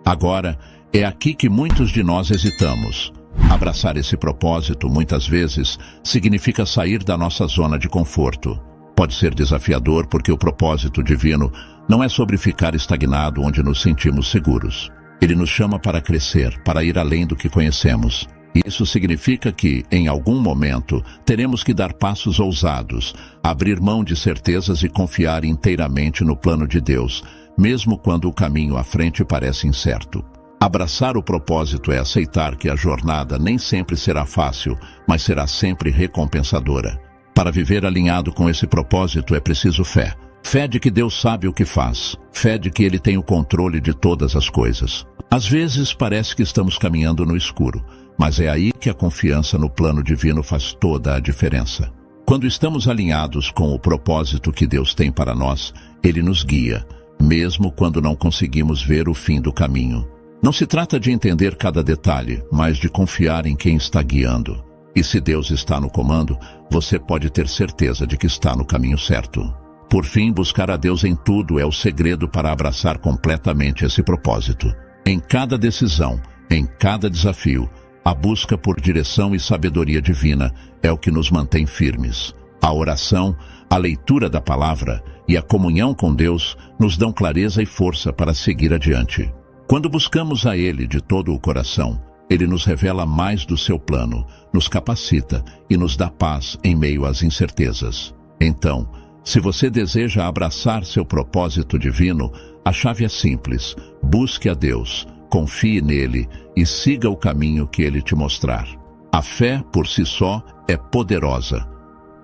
Agora, é aqui que muitos de nós hesitamos. Abraçar esse propósito, muitas vezes, significa sair da nossa zona de conforto. Pode ser desafiador porque o propósito divino não é sobre ficar estagnado onde nos sentimos seguros. Ele nos chama para crescer, para ir além do que conhecemos. Isso significa que, em algum momento, teremos que dar passos ousados, abrir mão de certezas e confiar inteiramente no plano de Deus, mesmo quando o caminho à frente parece incerto. Abraçar o propósito é aceitar que a jornada nem sempre será fácil, mas será sempre recompensadora. Para viver alinhado com esse propósito é preciso fé. Fé de que Deus sabe o que faz. Fé de que Ele tem o controle de todas as coisas. Às vezes parece que estamos caminhando no escuro, mas é aí que a confiança no plano divino faz toda a diferença. Quando estamos alinhados com o propósito que Deus tem para nós, Ele nos guia, mesmo quando não conseguimos ver o fim do caminho. Não se trata de entender cada detalhe, mas de confiar em quem está guiando. E se Deus está no comando, você pode ter certeza de que está no caminho certo. Por fim, buscar a Deus em tudo é o segredo para abraçar completamente esse propósito. Em cada decisão, em cada desafio, a busca por direção e sabedoria divina é o que nos mantém firmes. A oração, a leitura da palavra e a comunhão com Deus nos dão clareza e força para seguir adiante. Quando buscamos a Ele de todo o coração, Ele nos revela mais do seu plano, nos capacita e nos dá paz em meio às incertezas. Então, se você deseja abraçar seu propósito divino, a chave é simples: busque a Deus, confie nele e siga o caminho que Ele te mostrar. A fé, por si só, é poderosa.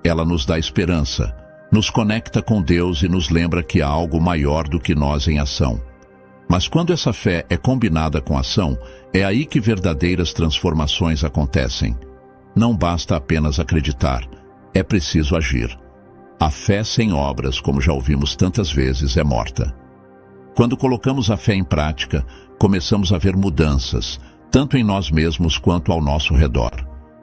Ela nos dá esperança, nos conecta com Deus e nos lembra que há algo maior do que nós em ação. Mas quando essa fé é combinada com ação, é aí que verdadeiras transformações acontecem. Não basta apenas acreditar, é preciso agir. A fé sem obras, como já ouvimos tantas vezes, é morta. Quando colocamos a fé em prática, começamos a ver mudanças, tanto em nós mesmos quanto ao nosso redor.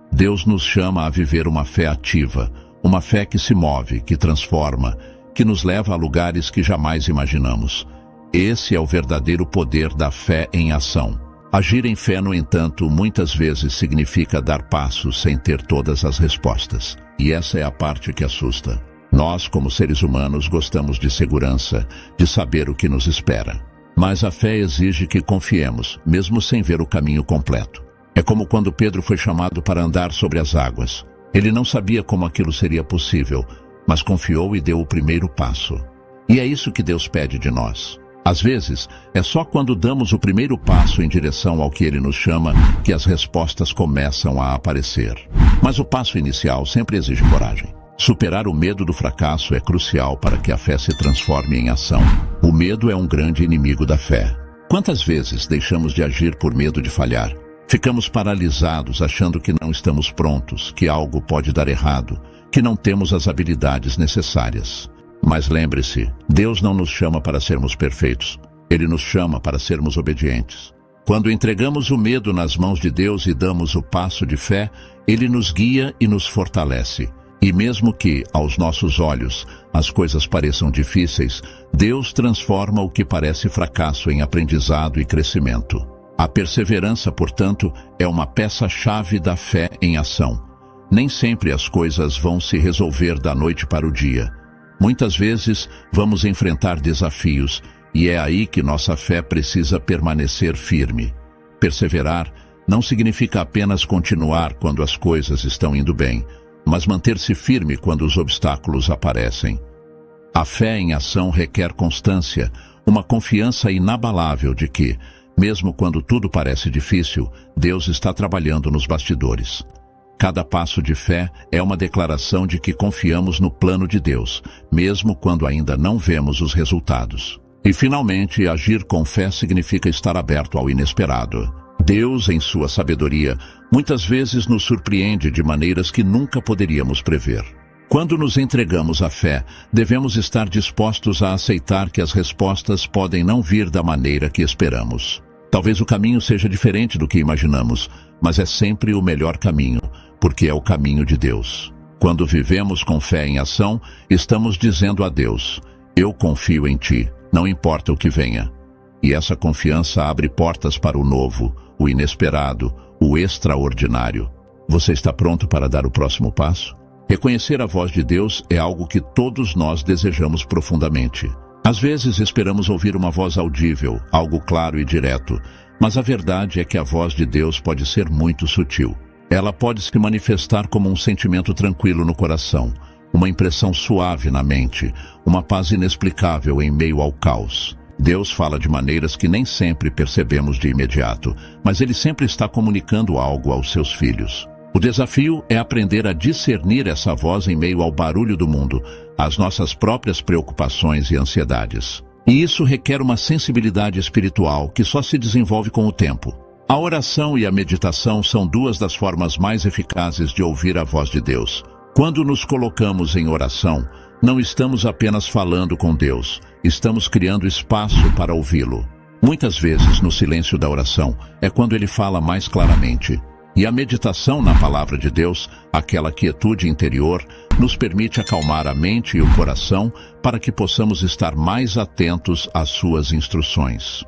Deus nos chama a viver uma fé ativa, uma fé que se move, que transforma, que nos leva a lugares que jamais imaginamos. Esse é o verdadeiro poder da fé em ação. Agir em fé, no entanto, muitas vezes significa dar passos sem ter todas as respostas. E essa é a parte que assusta. Nós, como seres humanos, gostamos de segurança, de saber o que nos espera. Mas a fé exige que confiemos, mesmo sem ver o caminho completo. É como quando Pedro foi chamado para andar sobre as águas. Ele não sabia como aquilo seria possível, mas confiou e deu o primeiro passo. E é isso que Deus pede de nós. Às vezes, é só quando damos o primeiro passo em direção ao que Ele nos chama que as respostas começam a aparecer. Mas o passo inicial sempre exige coragem. Superar o medo do fracasso é crucial para que a fé se transforme em ação. O medo é um grande inimigo da fé. Quantas vezes deixamos de agir por medo de falhar? Ficamos paralisados achando que não estamos prontos, que algo pode dar errado, que não temos as habilidades necessárias. Mas lembre-se, Deus não nos chama para sermos perfeitos. Ele nos chama para sermos obedientes. Quando entregamos o medo nas mãos de Deus e damos o passo de fé, Ele nos guia e nos fortalece. E mesmo que, aos nossos olhos, as coisas pareçam difíceis, Deus transforma o que parece fracasso em aprendizado e crescimento. A perseverança, portanto, é uma peça-chave da fé em ação. Nem sempre as coisas vão se resolver da noite para o dia. Muitas vezes vamos enfrentar desafios, e é aí que nossa fé precisa permanecer firme. Perseverar não significa apenas continuar quando as coisas estão indo bem, mas manter-se firme quando os obstáculos aparecem. A fé em ação requer constância, uma confiança inabalável de que, mesmo quando tudo parece difícil, Deus está trabalhando nos bastidores. Cada passo de fé é uma declaração de que confiamos no plano de Deus, mesmo quando ainda não vemos os resultados. E, finalmente, agir com fé significa estar aberto ao inesperado. Deus, em sua sabedoria, muitas vezes nos surpreende de maneiras que nunca poderíamos prever. Quando nos entregamos à fé, devemos estar dispostos a aceitar que as respostas podem não vir da maneira que esperamos. Talvez o caminho seja diferente do que imaginamos, mas é sempre o melhor caminho, porque é o caminho de Deus. Quando vivemos com fé em ação, estamos dizendo a Deus: eu confio em Ti, não importa o que venha. E essa confiança abre portas para o novo, o inesperado, o extraordinário. Você está pronto para dar o próximo passo? Reconhecer a voz de Deus é algo que todos nós desejamos profundamente. Às vezes esperamos ouvir uma voz audível, algo claro e direto, mas a verdade é que a voz de Deus pode ser muito sutil. Ela pode se manifestar como um sentimento tranquilo no coração, uma impressão suave na mente, uma paz inexplicável em meio ao caos. Deus fala de maneiras que nem sempre percebemos de imediato, mas Ele sempre está comunicando algo aos seus filhos. O desafio é aprender a discernir essa voz em meio ao barulho do mundo, às nossas próprias preocupações e ansiedades. E isso requer uma sensibilidade espiritual que só se desenvolve com o tempo. A oração e a meditação são duas das formas mais eficazes de ouvir a voz de Deus. Quando nos colocamos em oração, não estamos apenas falando com Deus, estamos criando espaço para ouvi-lo. Muitas vezes, no silêncio da oração, é quando Ele fala mais claramente. E a meditação na palavra de Deus, aquela quietude interior, nos permite acalmar a mente e o coração para que possamos estar mais atentos às suas instruções.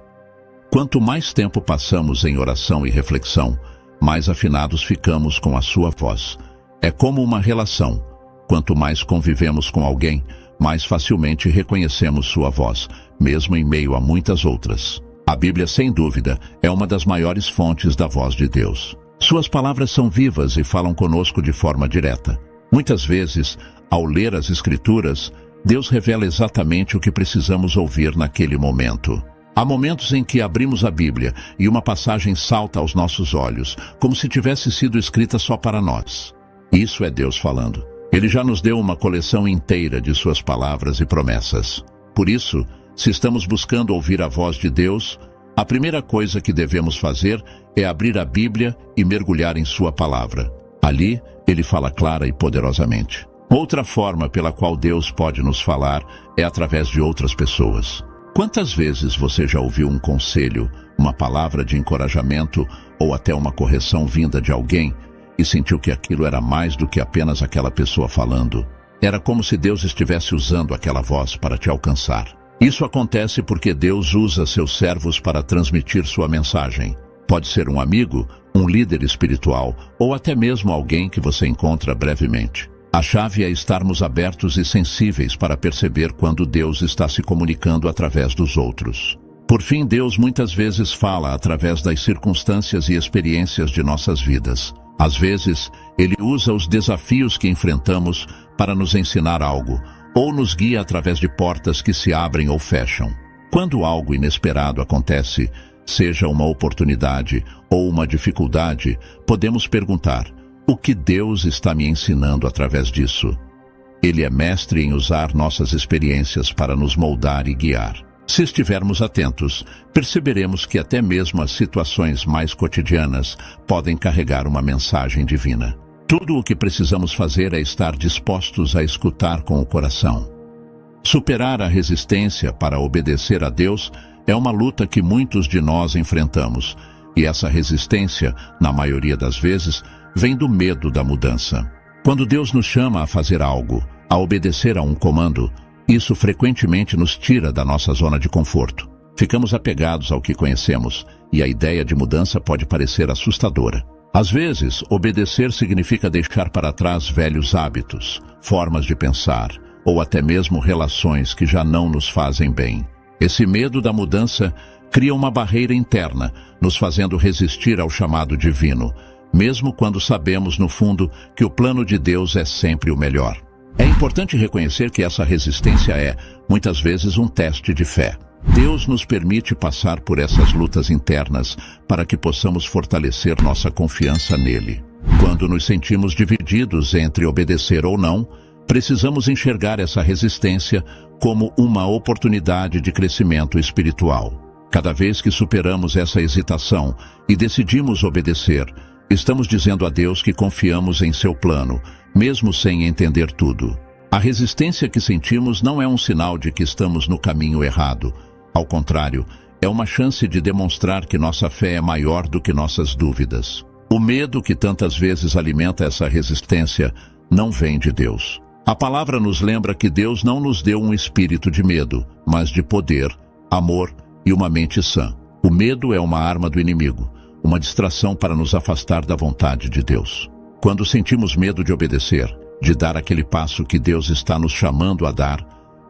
Quanto mais tempo passamos em oração e reflexão, mais afinados ficamos com a sua voz. É como uma relação. Quanto mais convivemos com alguém, mais facilmente reconhecemos sua voz, mesmo em meio a muitas outras. A Bíblia, sem dúvida, é uma das maiores fontes da voz de Deus. Suas palavras são vivas e falam conosco de forma direta. Muitas vezes, ao ler as Escrituras, Deus revela exatamente o que precisamos ouvir naquele momento. Há momentos em que abrimos a Bíblia e uma passagem salta aos nossos olhos, como se tivesse sido escrita só para nós. Isso é Deus falando. Ele já nos deu uma coleção inteira de suas palavras e promessas. Por isso, se estamos buscando ouvir a voz de Deus, a primeira coisa que devemos fazer é abrir a Bíblia e mergulhar em sua palavra. Ali, Ele fala clara e poderosamente. Outra forma pela qual Deus pode nos falar é através de outras pessoas. Quantas vezes você já ouviu um conselho, uma palavra de encorajamento ou até uma correção vinda de alguém e sentiu que aquilo era mais do que apenas aquela pessoa falando? Era como se Deus estivesse usando aquela voz para te alcançar. Isso acontece porque Deus usa seus servos para transmitir sua mensagem. Pode ser um amigo, um líder espiritual ou até mesmo alguém que você encontra brevemente. A chave é estarmos abertos e sensíveis para perceber quando Deus está se comunicando através dos outros. Por fim, Deus muitas vezes fala através das circunstâncias e experiências de nossas vidas. Às vezes, Ele usa os desafios que enfrentamos para nos ensinar algo, ou nos guia através de portas que se abrem ou fecham. Quando algo inesperado acontece, seja uma oportunidade ou uma dificuldade, podemos perguntar: o que Deus está me ensinando através disso? Ele é mestre em usar nossas experiências para nos moldar e guiar. Se estivermos atentos, perceberemos que até mesmo as situações mais cotidianas podem carregar uma mensagem divina. Tudo o que precisamos fazer é estar dispostos a escutar com o coração. Superar a resistência para obedecer a Deus é uma luta que muitos de nós enfrentamos, e essa resistência, na maioria das vezes, vem do medo da mudança. Quando Deus nos chama a fazer algo, a obedecer a um comando, isso frequentemente nos tira da nossa zona de conforto. Ficamos apegados ao que conhecemos, e a ideia de mudança pode parecer assustadora. Às vezes, obedecer significa deixar para trás velhos hábitos, formas de pensar, ou até mesmo relações que já não nos fazem bem. Esse medo da mudança cria uma barreira interna, nos fazendo resistir ao chamado divino, mesmo quando sabemos, no fundo, que o plano de Deus é sempre o melhor. É importante reconhecer que essa resistência é, muitas vezes, um teste de fé. Deus nos permite passar por essas lutas internas para que possamos fortalecer nossa confiança nele. Quando nos sentimos divididos entre obedecer ou não, precisamos enxergar essa resistência como uma oportunidade de crescimento espiritual. Cada vez que superamos essa hesitação e decidimos obedecer, estamos dizendo a Deus que confiamos em seu plano, mesmo sem entender tudo. A resistência que sentimos não é um sinal de que estamos no caminho errado. Ao contrário, é uma chance de demonstrar que nossa fé é maior do que nossas dúvidas. O medo que tantas vezes alimenta essa resistência não vem de Deus. A palavra nos lembra que Deus não nos deu um espírito de medo, mas de poder, amor e uma mente sã. O medo é uma arma do inimigo, uma distração para nos afastar da vontade de Deus. Quando sentimos medo de obedecer, de dar aquele passo que Deus está nos chamando a dar,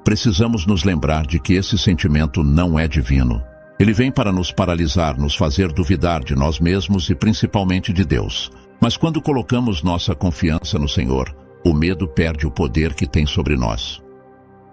precisamos nos lembrar de que esse sentimento não é divino. Ele vem para nos paralisar, nos fazer duvidar de nós mesmos e principalmente de Deus. Mas quando colocamos nossa confiança no Senhor, o medo perde o poder que tem sobre nós.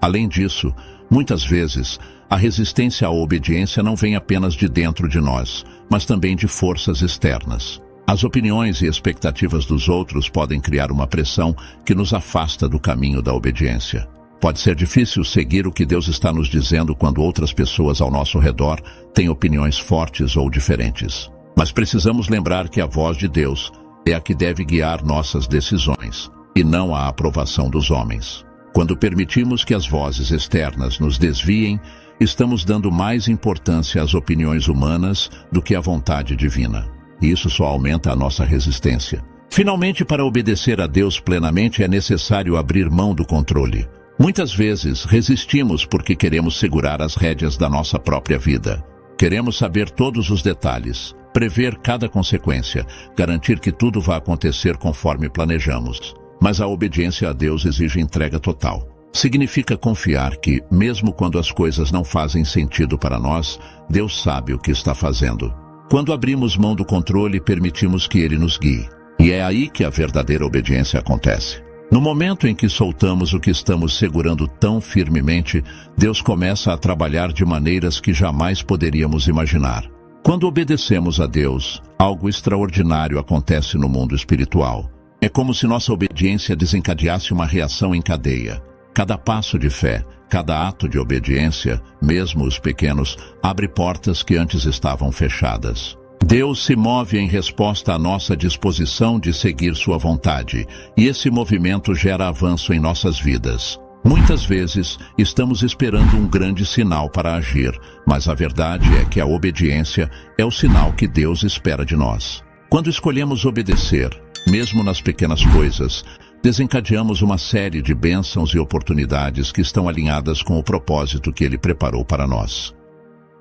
Além disso, muitas vezes, a resistência à obediência não vem apenas de dentro de nós, mas também de forças externas. As opiniões e expectativas dos outros podem criar uma pressão que nos afasta do caminho da obediência. Pode ser difícil seguir o que Deus está nos dizendo quando outras pessoas ao nosso redor têm opiniões fortes ou diferentes. Mas precisamos lembrar que a voz de Deus é a que deve guiar nossas decisões, e não a aprovação dos homens. Quando permitimos que as vozes externas nos desviem, estamos dando mais importância às opiniões humanas do que à vontade divina. E isso só aumenta a nossa resistência. Finalmente, para obedecer a Deus plenamente, é necessário abrir mão do controle. Muitas vezes resistimos porque queremos segurar as rédeas da nossa própria vida. Queremos saber todos os detalhes, prever cada consequência, garantir que tudo vai acontecer conforme planejamos. Mas a obediência a Deus exige entrega total. Significa confiar que, mesmo quando as coisas não fazem sentido para nós, Deus sabe o que está fazendo. Quando abrimos mão do controle, permitimos que Ele nos guie. E é aí que a verdadeira obediência acontece. No momento em que soltamos o que estamos segurando tão firmemente, Deus começa a trabalhar de maneiras que jamais poderíamos imaginar. Quando obedecemos a Deus, algo extraordinário acontece no mundo espiritual. É como se nossa obediência desencadeasse uma reação em cadeia. Cada passo de fé, cada ato de obediência, mesmo os pequenos, abre portas que antes estavam fechadas. Deus se move em resposta à nossa disposição de seguir sua vontade, e esse movimento gera avanço em nossas vidas. Muitas vezes, estamos esperando um grande sinal para agir, mas a verdade é que a obediência é o sinal que Deus espera de nós. Quando escolhemos obedecer, mesmo nas pequenas coisas, desencadeamos uma série de bênçãos e oportunidades que estão alinhadas com o propósito que Ele preparou para nós.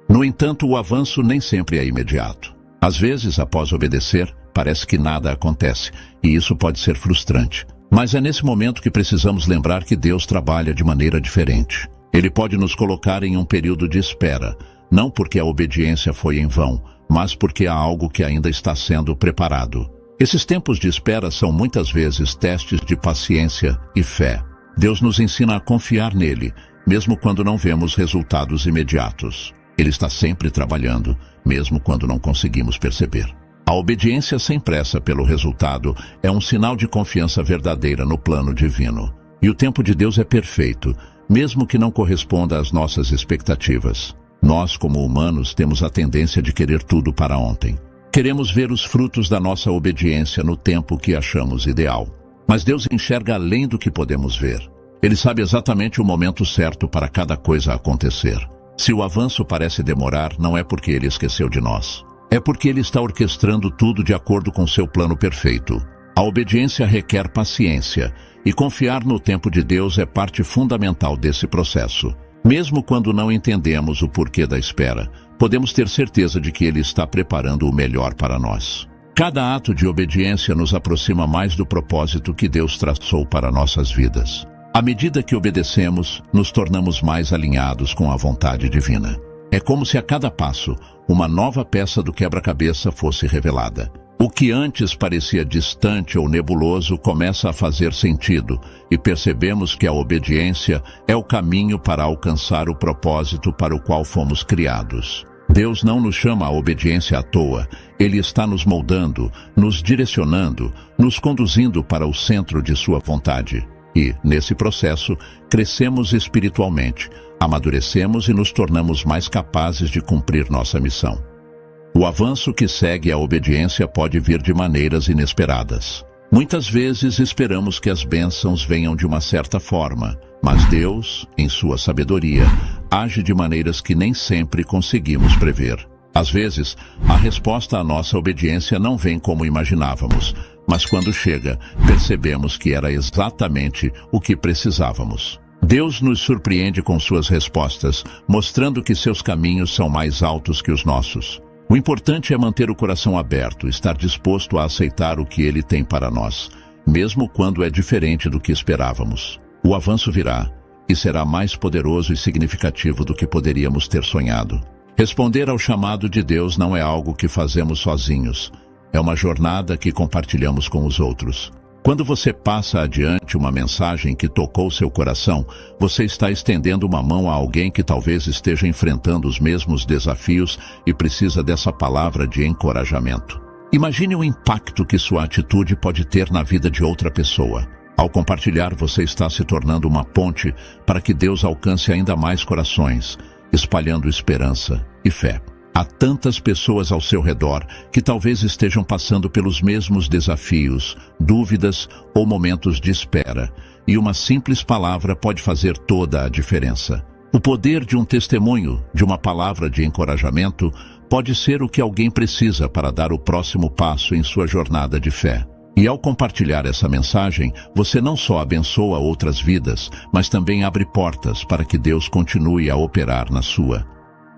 No entanto, o avanço nem sempre é imediato. Às vezes, após obedecer, parece que nada acontece, e isso pode ser frustrante. Mas é nesse momento que precisamos lembrar que Deus trabalha de maneira diferente. Ele pode nos colocar em um período de espera, não porque a obediência foi em vão, mas porque há algo que ainda está sendo preparado. Esses tempos de espera são muitas vezes testes de paciência e fé. Deus nos ensina a confiar nele, mesmo quando não vemos resultados imediatos. Ele está sempre trabalhando, mesmo quando não conseguimos perceber. A obediência sem pressa pelo resultado é um sinal de confiança verdadeira no plano divino. E o tempo de Deus é perfeito, mesmo que não corresponda às nossas expectativas. Nós, como humanos, temos a tendência de querer tudo para ontem. Queremos ver os frutos da nossa obediência no tempo que achamos ideal. Mas Deus enxerga além do que podemos ver. Ele sabe exatamente o momento certo para cada coisa acontecer. Se o avanço parece demorar, não é porque Ele esqueceu de nós. É porque Ele está orquestrando tudo de acordo com seu plano perfeito. A obediência requer paciência, e confiar no tempo de Deus é parte fundamental desse processo. Mesmo quando não entendemos o porquê da espera, podemos ter certeza de que Ele está preparando o melhor para nós. Cada ato de obediência nos aproxima mais do propósito que Deus traçou para nossas vidas. À medida que obedecemos, nos tornamos mais alinhados com a vontade divina. É como se a cada passo, uma nova peça do quebra-cabeça fosse revelada. O que antes parecia distante ou nebuloso começa a fazer sentido, e percebemos que a obediência é o caminho para alcançar o propósito para o qual fomos criados. Deus não nos chama à obediência à toa. Ele está nos moldando, nos direcionando, nos conduzindo para o centro de sua vontade. E, nesse processo, crescemos espiritualmente, amadurecemos e nos tornamos mais capazes de cumprir nossa missão. O avanço que segue a obediência pode vir de maneiras inesperadas. Muitas vezes esperamos que as bênçãos venham de uma certa forma, mas Deus, em sua sabedoria, age de maneiras que nem sempre conseguimos prever. Às vezes, a resposta à nossa obediência não vem como imaginávamos, mas quando chega, percebemos que era exatamente o que precisávamos. Deus nos surpreende com suas respostas, mostrando que seus caminhos são mais altos que os nossos. O importante é manter o coração aberto, estar disposto a aceitar o que Ele tem para nós, mesmo quando é diferente do que esperávamos. O avanço virá, e será mais poderoso e significativo do que poderíamos ter sonhado. Responder ao chamado de Deus não é algo que fazemos sozinhos. É uma jornada que compartilhamos com os outros. Quando você passa adiante uma mensagem que tocou seu coração, você está estendendo uma mão a alguém que talvez esteja enfrentando os mesmos desafios e precisa dessa palavra de encorajamento. Imagine o impacto que sua atitude pode ter na vida de outra pessoa. Ao compartilhar, você está se tornando uma ponte para que Deus alcance ainda mais corações, espalhando esperança e fé. Há tantas pessoas ao seu redor que talvez estejam passando pelos mesmos desafios, dúvidas ou momentos de espera, e uma simples palavra pode fazer toda a diferença. O poder de um testemunho, de uma palavra de encorajamento, pode ser o que alguém precisa para dar o próximo passo em sua jornada de fé. E ao compartilhar essa mensagem, você não só abençoa outras vidas, mas também abre portas para que Deus continue a operar na sua.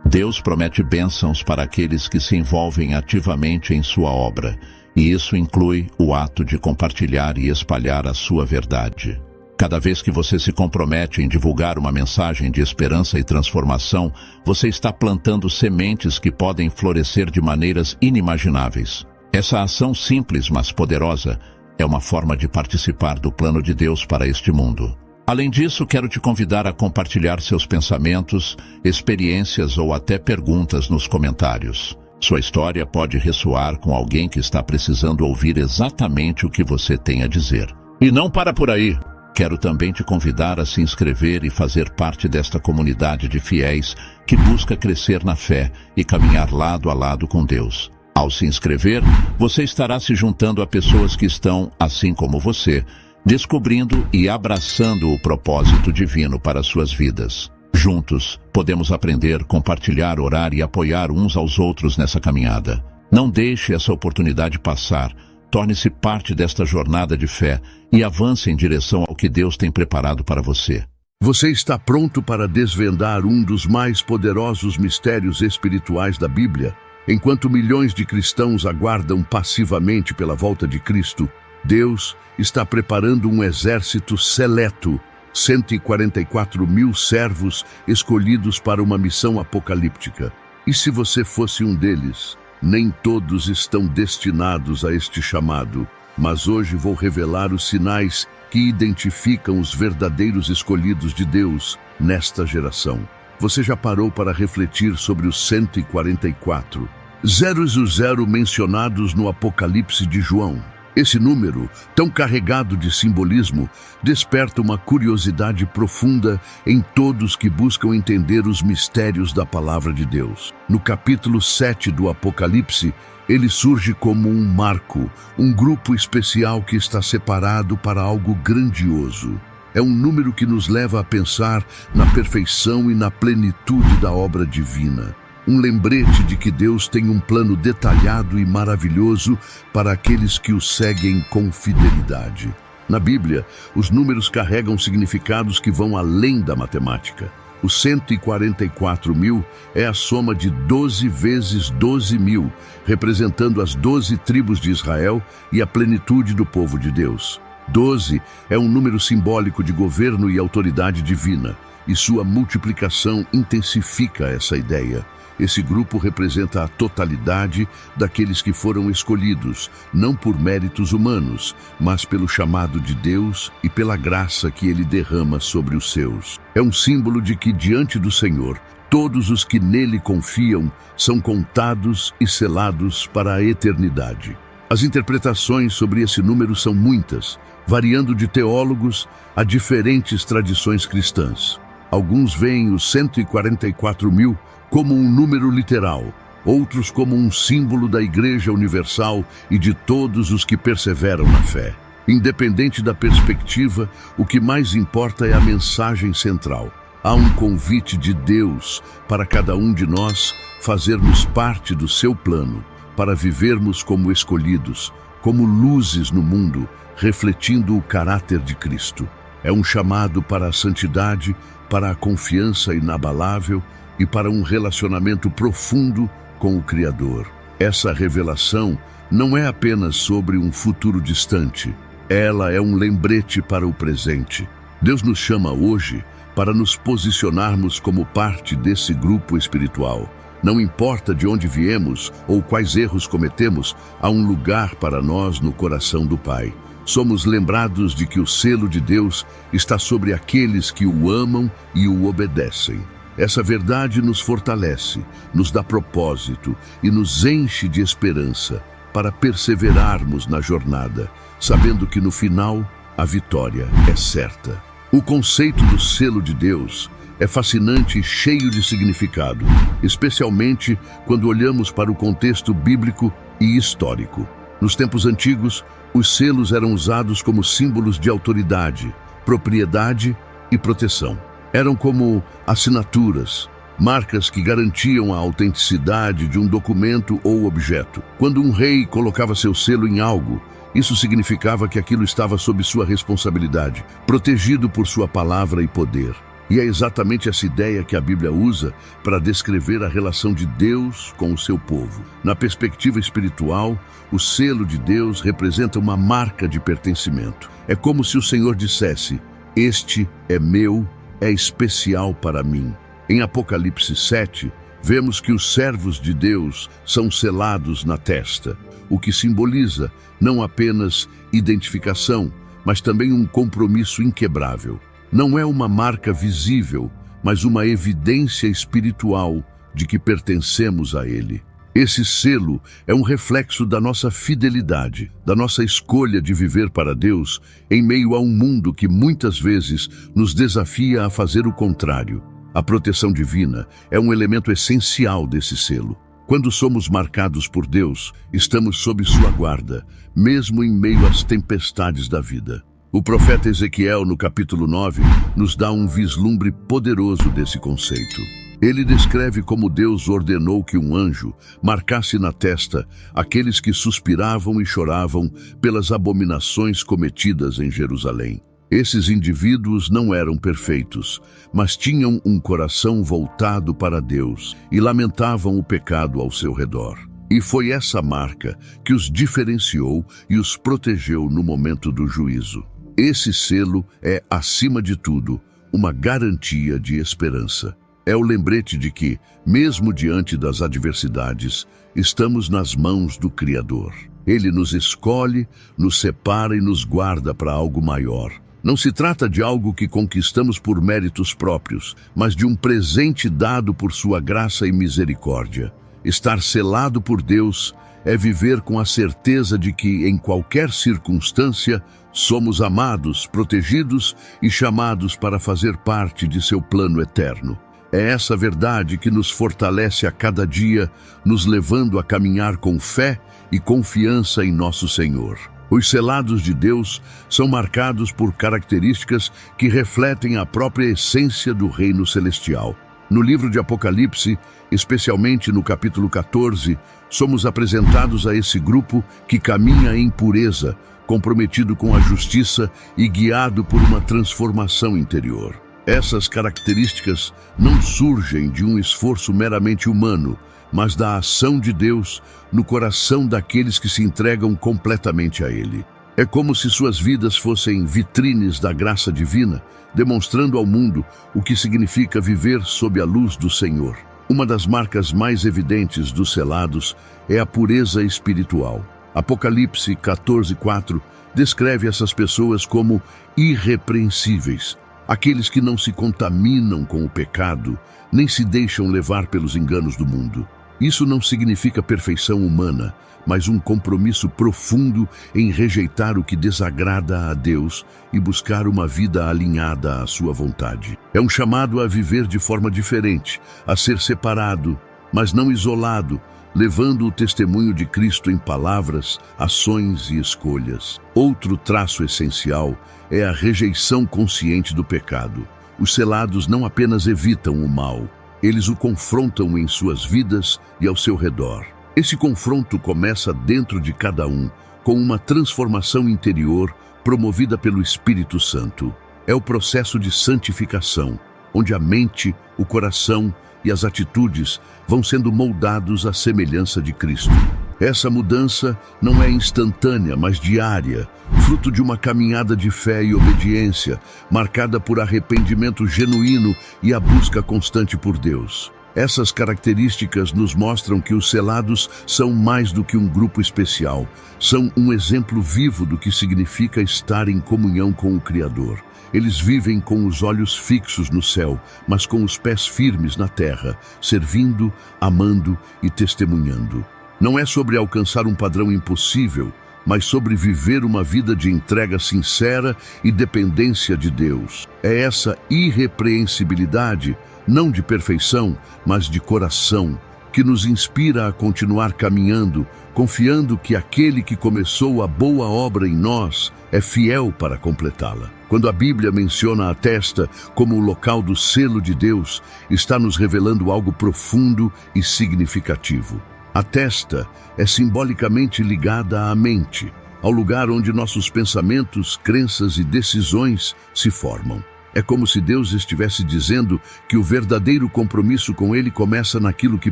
Deus promete bênçãos para aqueles que se envolvem ativamente em sua obra, e isso inclui o ato de compartilhar e espalhar a sua verdade. Cada vez que você se compromete em divulgar uma mensagem de esperança e transformação, você está plantando sementes que podem florescer de maneiras inimagináveis. Essa ação simples, mas poderosa, é uma forma de participar do plano de Deus para este mundo. Além disso, quero te convidar a compartilhar seus pensamentos, experiências ou até perguntas nos comentários. Sua história pode ressoar com alguém que está precisando ouvir exatamente o que você tem a dizer. E não para por aí! Quero também te convidar a se inscrever e fazer parte desta comunidade de fiéis que busca crescer na fé e caminhar lado a lado com Deus. Ao se inscrever, você estará se juntando a pessoas que estão, assim como você, descobrindo e abraçando o propósito divino para suas vidas. Juntos, podemos aprender, compartilhar, orar e apoiar uns aos outros nessa caminhada. Não deixe essa oportunidade passar. Torne-se parte desta jornada de fé e avance em direção ao que Deus tem preparado para você. Você está pronto para desvendar um dos mais poderosos mistérios espirituais da Bíblia? Enquanto milhões de cristãos aguardam passivamente pela volta de Cristo, Deus está preparando um exército seleto, 144 mil servos escolhidos para uma missão apocalíptica. E se você fosse um deles? Nem todos estão destinados a este chamado, mas hoje vou revelar os sinais que identificam os verdadeiros escolhidos de Deus nesta geração. Você já parou para refletir sobre os 144 000 mencionados no Apocalipse de João? Esse número, tão carregado de simbolismo, desperta uma curiosidade profunda em todos que buscam entender os mistérios da Palavra de Deus. No capítulo 7 do Apocalipse, ele surge como um marco, um grupo especial que está separado para algo grandioso. É um número que nos leva a pensar na perfeição e na plenitude da obra divina. um lembrete de que Deus tem um plano detalhado e maravilhoso para aqueles que o seguem com fidelidade. Na Bíblia, os números carregam significados que vão além da matemática. O 144.000 é a soma de 12 vezes 12.000, representando as 12 tribos de Israel e a plenitude do povo de Deus. 12 é um número simbólico de governo e autoridade divina, e sua multiplicação intensifica essa ideia. Esse grupo representa a totalidade daqueles que foram escolhidos, não por méritos humanos, mas pelo chamado de Deus e pela graça que Ele derrama sobre os seus. É um símbolo de que, diante do Senhor, todos os que nele confiam são contados e selados para a eternidade. As interpretações sobre esse número são muitas, variando de teólogos a diferentes tradições cristãs. Alguns veem os 144.000 como um número literal, outros como um símbolo da Igreja Universal e de todos os que perseveram na fé. Independente da perspectiva, o que mais importa é a mensagem central. Há um convite de Deus para cada um de nós fazermos parte do seu plano, para vivermos como escolhidos, como luzes no mundo, refletindo o caráter de Cristo. É um chamado para a santidade, para a confiança inabalável e para um relacionamento profundo com o Criador. Essa revelação não é apenas sobre um futuro distante, ela é um lembrete para o presente. Deus nos chama hoje para nos posicionarmos como parte desse grupo espiritual. Não importa de onde viemos ou quais erros cometemos, há um lugar para nós no coração do Pai. Somos lembrados de que o selo de Deus está sobre aqueles que o amam e o obedecem. Essa verdade nos fortalece, nos dá propósito e nos enche de esperança para perseverarmos na jornada, sabendo que no final a vitória é certa. O conceito do selo de Deus é fascinante e cheio de significado, especialmente quando olhamos para o contexto bíblico e histórico. Nos tempos antigos, os selos eram usados como símbolos de autoridade, propriedade e proteção. Eram como assinaturas, marcas que garantiam a autenticidade de um documento ou objeto. Quando um rei colocava seu selo em algo, isso significava que aquilo estava sob sua responsabilidade, protegido por sua palavra e poder. E é exatamente essa ideia que a Bíblia usa para descrever a relação de Deus com o seu povo. Na perspectiva espiritual, o selo de Deus representa uma marca de pertencimento. É como se o Senhor dissesse: "Este é meu, é especial para mim." Em Apocalipse 7, vemos que os servos de Deus são selados na testa, o que simboliza não apenas identificação, mas também um compromisso inquebrável. Não é uma marca visível, mas uma evidência espiritual de que pertencemos a Ele. Esse selo é um reflexo da nossa fidelidade, da nossa escolha de viver para Deus em meio a um mundo que muitas vezes nos desafia a fazer o contrário. A proteção divina é um elemento essencial desse selo. Quando somos marcados por Deus, estamos sob sua guarda, mesmo em meio às tempestades da vida. O profeta Ezequiel, no capítulo 9, nos dá um vislumbre poderoso desse conceito. Ele descreve como Deus ordenou que um anjo marcasse na testa aqueles que suspiravam e choravam pelas abominações cometidas em Jerusalém. Esses indivíduos não eram perfeitos, mas tinham um coração voltado para Deus e lamentavam o pecado ao seu redor. E foi essa marca que os diferenciou e os protegeu no momento do juízo. Esse selo é, acima de tudo, uma garantia de esperança. É o lembrete de que, mesmo diante das adversidades, estamos nas mãos do Criador. Ele nos escolhe, nos separa e nos guarda para algo maior. Não se trata de algo que conquistamos por méritos próprios, mas de um presente dado por sua graça e misericórdia. Estar selado por Deus é viver com a certeza de que, em qualquer circunstância, somos amados, protegidos e chamados para fazer parte de seu plano eterno. É essa verdade que nos fortalece a cada dia, nos levando a caminhar com fé e confiança em nosso Senhor. Os selados de Deus são marcados por características que refletem a própria essência do reino celestial. No livro de Apocalipse, especialmente no capítulo 14, somos apresentados a esse grupo que caminha em pureza, comprometido com a justiça e guiado por uma transformação interior. Essas características não surgem de um esforço meramente humano, mas da ação de Deus no coração daqueles que se entregam completamente a Ele. É como se suas vidas fossem vitrines da graça divina, demonstrando ao mundo o que significa viver sob a luz do Senhor. Uma das marcas mais evidentes dos selados é a pureza espiritual. Apocalipse 14:4 descreve essas pessoas como irrepreensíveis, aqueles que não se contaminam com o pecado, nem se deixam levar pelos enganos do mundo. Isso não significa perfeição humana, mas um compromisso profundo em rejeitar o que desagrada a Deus e buscar uma vida alinhada à sua vontade. É um chamado a viver de forma diferente, a ser separado, mas não isolado, levando o testemunho de Cristo em palavras, ações e escolhas. Outro traço essencial é a rejeição consciente do pecado. Os selados não apenas evitam o mal, eles o confrontam em suas vidas e ao seu redor. Esse confronto começa dentro de cada um, com uma transformação interior promovida pelo Espírito Santo. É o processo de santificação, onde a mente, o coração e as atitudes vão sendo moldados à semelhança de Cristo. Essa mudança não é instantânea, mas diária, fruto de uma caminhada de fé e obediência, marcada por arrependimento genuíno e a busca constante por Deus. Essas características nos mostram que os selados são mais do que um grupo especial, são um exemplo vivo do que significa estar em comunhão com o Criador. Eles vivem com os olhos fixos no céu, mas com os pés firmes na terra, servindo, amando e testemunhando. Não é sobre alcançar um padrão impossível, mas sobre viver uma vida de entrega sincera e dependência de Deus. É essa irrepreensibilidade, não de perfeição, mas de coração, que nos inspira a continuar caminhando, confiando que aquele que começou a boa obra em nós é fiel para completá-la. Quando a Bíblia menciona a testa como o local do selo de Deus, está nos revelando algo profundo e significativo. A testa é simbolicamente ligada à mente, ao lugar onde nossos pensamentos, crenças e decisões se formam. É como se Deus estivesse dizendo que o verdadeiro compromisso com Ele começa naquilo que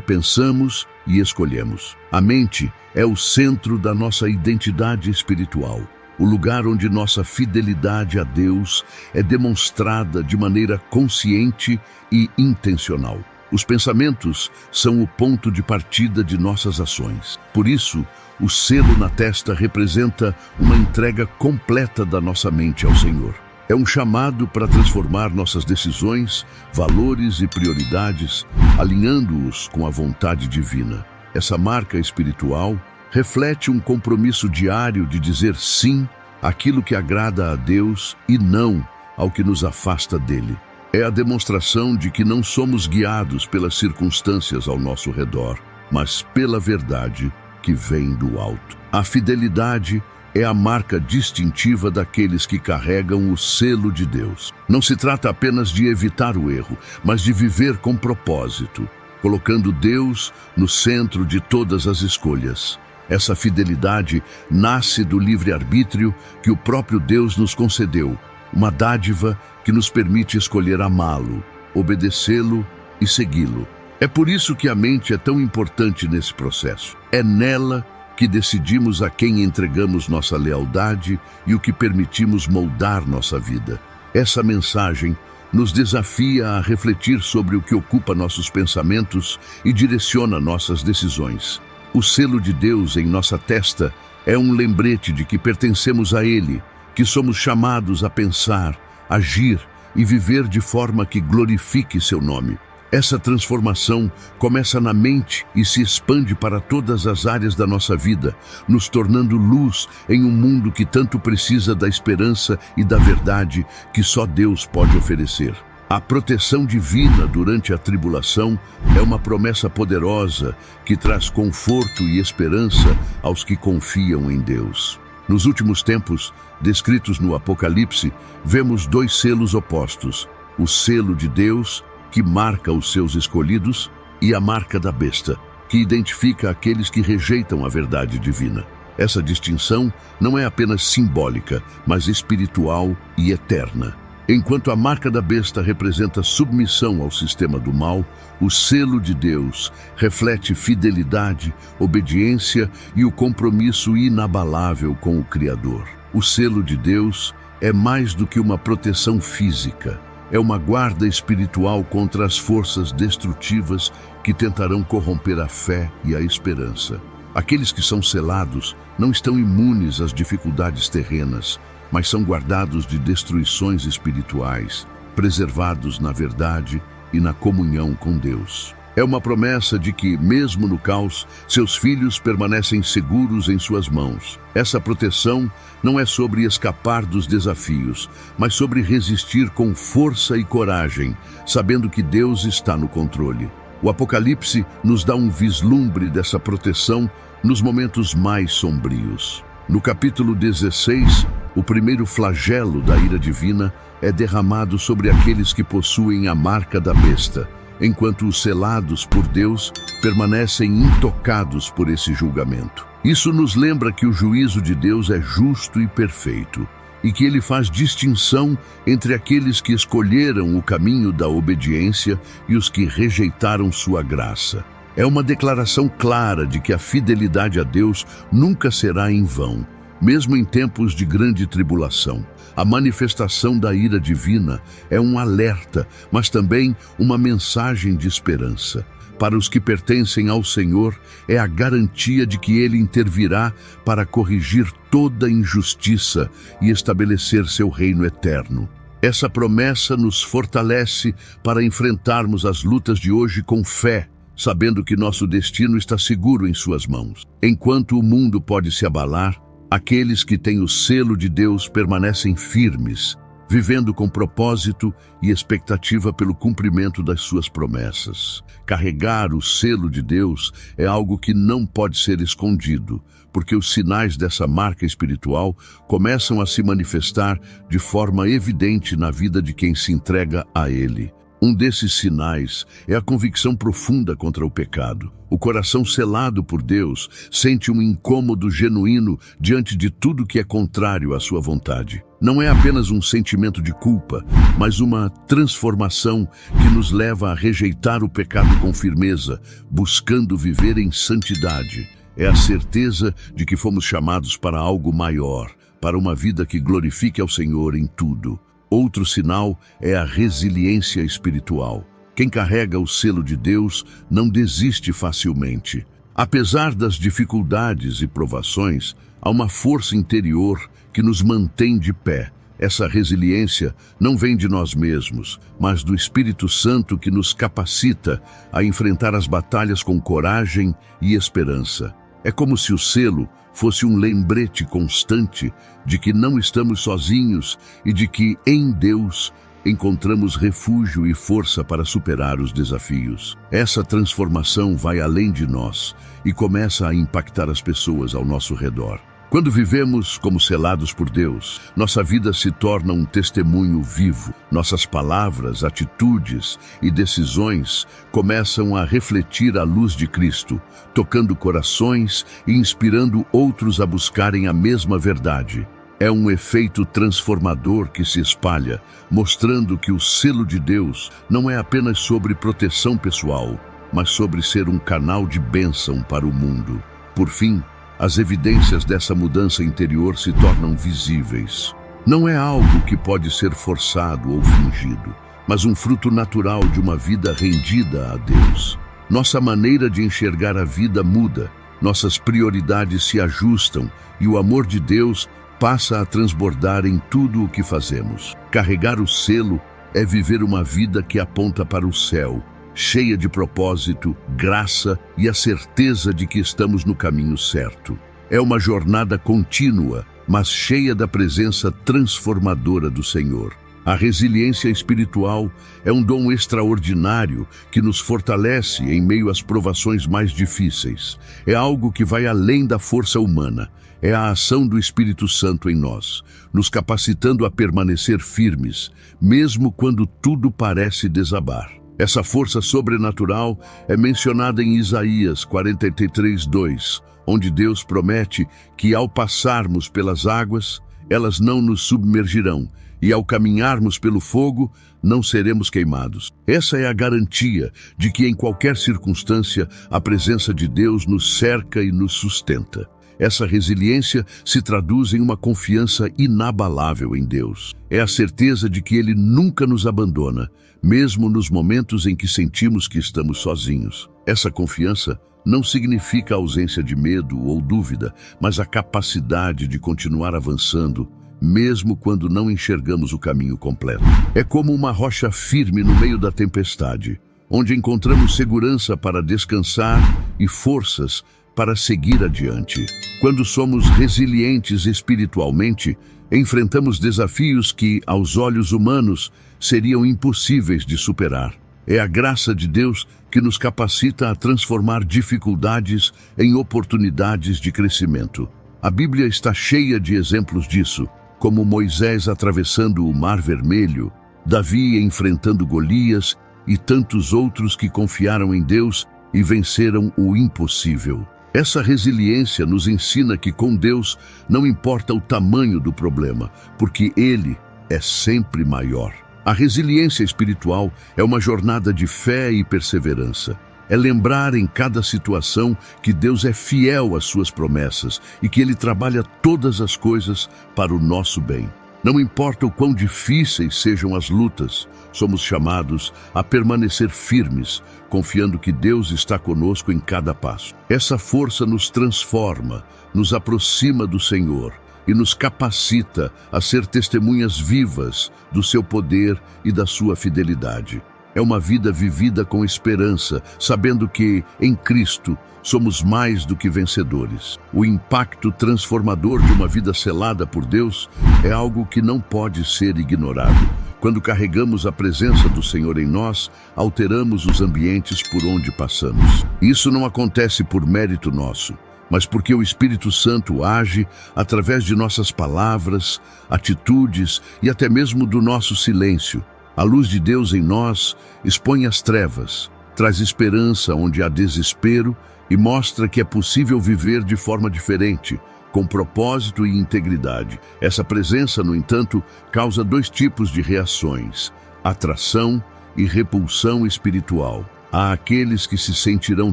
pensamos e escolhemos. A mente é o centro da nossa identidade espiritual, o lugar onde nossa fidelidade a Deus é demonstrada de maneira consciente e intencional. Os pensamentos são o ponto de partida de nossas ações. Por isso, o selo na testa representa uma entrega completa da nossa mente ao Senhor. É um chamado para transformar nossas decisões, valores e prioridades, alinhando-os com a vontade divina. Essa marca espiritual reflete um compromisso diário de dizer sim àquilo que agrada a Deus e não ao que nos afasta dele. É a demonstração de que não somos guiados pelas circunstâncias ao nosso redor, mas pela verdade que vem do alto. A fidelidade é a marca distintiva daqueles que carregam o selo de Deus. Não se trata apenas de evitar o erro, mas de viver com propósito, colocando Deus no centro de todas as escolhas. Essa fidelidade nasce do livre-arbítrio que o próprio Deus nos concedeu, uma dádiva que nos permite escolher amá-lo, obedecê-lo e segui-lo. É por isso que a mente é tão importante nesse processo. É nela que decidimos a quem entregamos nossa lealdade e o que permitimos moldar nossa vida. Essa mensagem nos desafia a refletir sobre o que ocupa nossos pensamentos e direciona nossas decisões. O selo de Deus em nossa testa é um lembrete de que pertencemos a Ele, que somos chamados a pensar, agir e viver de forma que glorifique seu nome. Essa transformação começa na mente e se expande para todas as áreas da nossa vida, nos tornando luz em um mundo que tanto precisa da esperança e da verdade que só Deus pode oferecer. A proteção divina durante a tribulação é uma promessa poderosa que traz conforto e esperança aos que confiam em Deus. Nos últimos tempos, descritos no Apocalipse, vemos dois selos opostos, o selo de Deus que marca os seus escolhidos, e a marca da besta, que identifica aqueles que rejeitam a verdade divina. Essa distinção não é apenas simbólica, mas espiritual e eterna. Enquanto a marca da besta representa submissão ao sistema do mal, o selo de Deus reflete fidelidade, obediência e o compromisso inabalável com o Criador. O selo de Deus é mais do que uma proteção física. É uma guarda espiritual contra as forças destrutivas que tentarão corromper a fé e a esperança. Aqueles que são selados não estão imunes às dificuldades terrenas, mas são guardados de destruições espirituais, preservados na verdade e na comunhão com Deus. É uma promessa de que, mesmo no caos, seus filhos permanecem seguros em suas mãos. Essa proteção não é sobre escapar dos desafios, mas sobre resistir com força e coragem, sabendo que Deus está no controle. O Apocalipse nos dá um vislumbre dessa proteção nos momentos mais sombrios. No capítulo 16, o primeiro flagelo da ira divina é derramado sobre aqueles que possuem a marca da besta, enquanto os selados por Deus permanecem intocados por esse julgamento. Isso nos lembra que o juízo de Deus é justo e perfeito, e que ele faz distinção entre aqueles que escolheram o caminho da obediência e os que rejeitaram sua graça. É uma declaração clara de que a fidelidade a Deus nunca será em vão, mesmo em tempos de grande tribulação. A manifestação da ira divina é um alerta, mas também uma mensagem de esperança. Para os que pertencem ao Senhor, é a garantia de que Ele intervirá para corrigir toda injustiça e estabelecer seu reino eterno. Essa promessa nos fortalece para enfrentarmos as lutas de hoje com fé, sabendo que nosso destino está seguro em suas mãos. Enquanto o mundo pode se abalar, aqueles que têm o selo de Deus permanecem firmes, vivendo com propósito e expectativa pelo cumprimento das suas promessas. Carregar o selo de Deus é algo que não pode ser escondido, porque os sinais dessa marca espiritual começam a se manifestar de forma evidente na vida de quem se entrega a Ele. Um desses sinais é a convicção profunda contra o pecado. O coração selado por Deus sente um incômodo genuíno diante de tudo que é contrário à sua vontade. Não é apenas um sentimento de culpa, mas uma transformação que nos leva a rejeitar o pecado com firmeza, buscando viver em santidade. É a certeza de que fomos chamados para algo maior, para uma vida que glorifique ao Senhor em tudo. Outro sinal é a resiliência espiritual. Quem carrega o selo de Deus não desiste facilmente. Apesar das dificuldades e provações, há uma força interior que nos mantém de pé. Essa resiliência não vem de nós mesmos, mas do Espírito Santo que nos capacita a enfrentar as batalhas com coragem e esperança. É como se o selo fosse um lembrete constante de que não estamos sozinhos e de que, em Deus, encontramos refúgio e força para superar os desafios. Essa transformação vai além de nós e começa a impactar as pessoas ao nosso redor. Quando vivemos como selados por Deus, nossa vida se torna um testemunho vivo. Nossas palavras, atitudes e decisões começam a refletir a luz de Cristo, tocando corações e inspirando outros a buscarem a mesma verdade. É um efeito transformador que se espalha, mostrando que o selo de Deus não é apenas sobre proteção pessoal, mas sobre ser um canal de bênção para o mundo. Por fim, as evidências dessa mudança interior se tornam visíveis. Não é algo que pode ser forçado ou fingido, mas um fruto natural de uma vida rendida a Deus. Nossa maneira de enxergar a vida muda, nossas prioridades se ajustam e o amor de Deus passa a transbordar em tudo o que fazemos. Carregar o selo é viver uma vida que aponta para o céu, cheia de propósito, graça e a certeza de que estamos no caminho certo. É uma jornada contínua, mas cheia da presença transformadora do Senhor. A resiliência espiritual é um dom extraordinário que nos fortalece em meio às provações mais difíceis. É algo que vai além da força humana. É a ação do Espírito Santo em nós, nos capacitando a permanecer firmes, mesmo quando tudo parece desabar. Essa força sobrenatural é mencionada em Isaías 43:2, onde Deus promete que ao passarmos pelas águas, elas não nos submergirão, e ao caminharmos pelo fogo, não seremos queimados. Essa é a garantia de que em qualquer circunstância a presença de Deus nos cerca e nos sustenta. Essa resiliência se traduz em uma confiança inabalável em Deus. É a certeza de que Ele nunca nos abandona, mesmo nos momentos em que sentimos que estamos sozinhos. Essa confiança não significa a ausência de medo ou dúvida, mas a capacidade de continuar avançando, mesmo quando não enxergamos o caminho completo. É como uma rocha firme no meio da tempestade, onde encontramos segurança para descansar e forças para seguir adiante. Quando somos resilientes espiritualmente, enfrentamos desafios que, aos olhos humanos, seriam impossíveis de superar. É a graça de Deus que nos capacita a transformar dificuldades em oportunidades de crescimento. A Bíblia está cheia de exemplos disso, como Moisés atravessando o Mar Vermelho, Davi enfrentando Golias e tantos outros que confiaram em Deus e venceram o impossível. Essa resiliência nos ensina que com Deus não importa o tamanho do problema, porque Ele é sempre maior. A resiliência espiritual é uma jornada de fé e perseverança. É lembrar em cada situação que Deus é fiel às suas promessas e que Ele trabalha todas as coisas para o nosso bem. Não importa o quão difíceis sejam as lutas, somos chamados a permanecer firmes, confiando que Deus está conosco em cada passo. Essa força nos transforma, nos aproxima do Senhor e nos capacita a ser testemunhas vivas do seu poder e da sua fidelidade. É uma vida vivida com esperança, sabendo que, em Cristo, somos mais do que vencedores. O impacto transformador de uma vida selada por Deus é algo que não pode ser ignorado. Quando carregamos a presença do Senhor em nós, alteramos os ambientes por onde passamos. Isso não acontece por mérito nosso, mas porque o Espírito Santo age através de nossas palavras, atitudes e até mesmo do nosso silêncio. A luz de Deus em nós expõe as trevas, traz esperança onde há desespero e mostra que é possível viver de forma diferente, com propósito e integridade. Essa presença, no entanto, causa dois tipos de reações: atração e repulsão espiritual. Há aqueles que se sentirão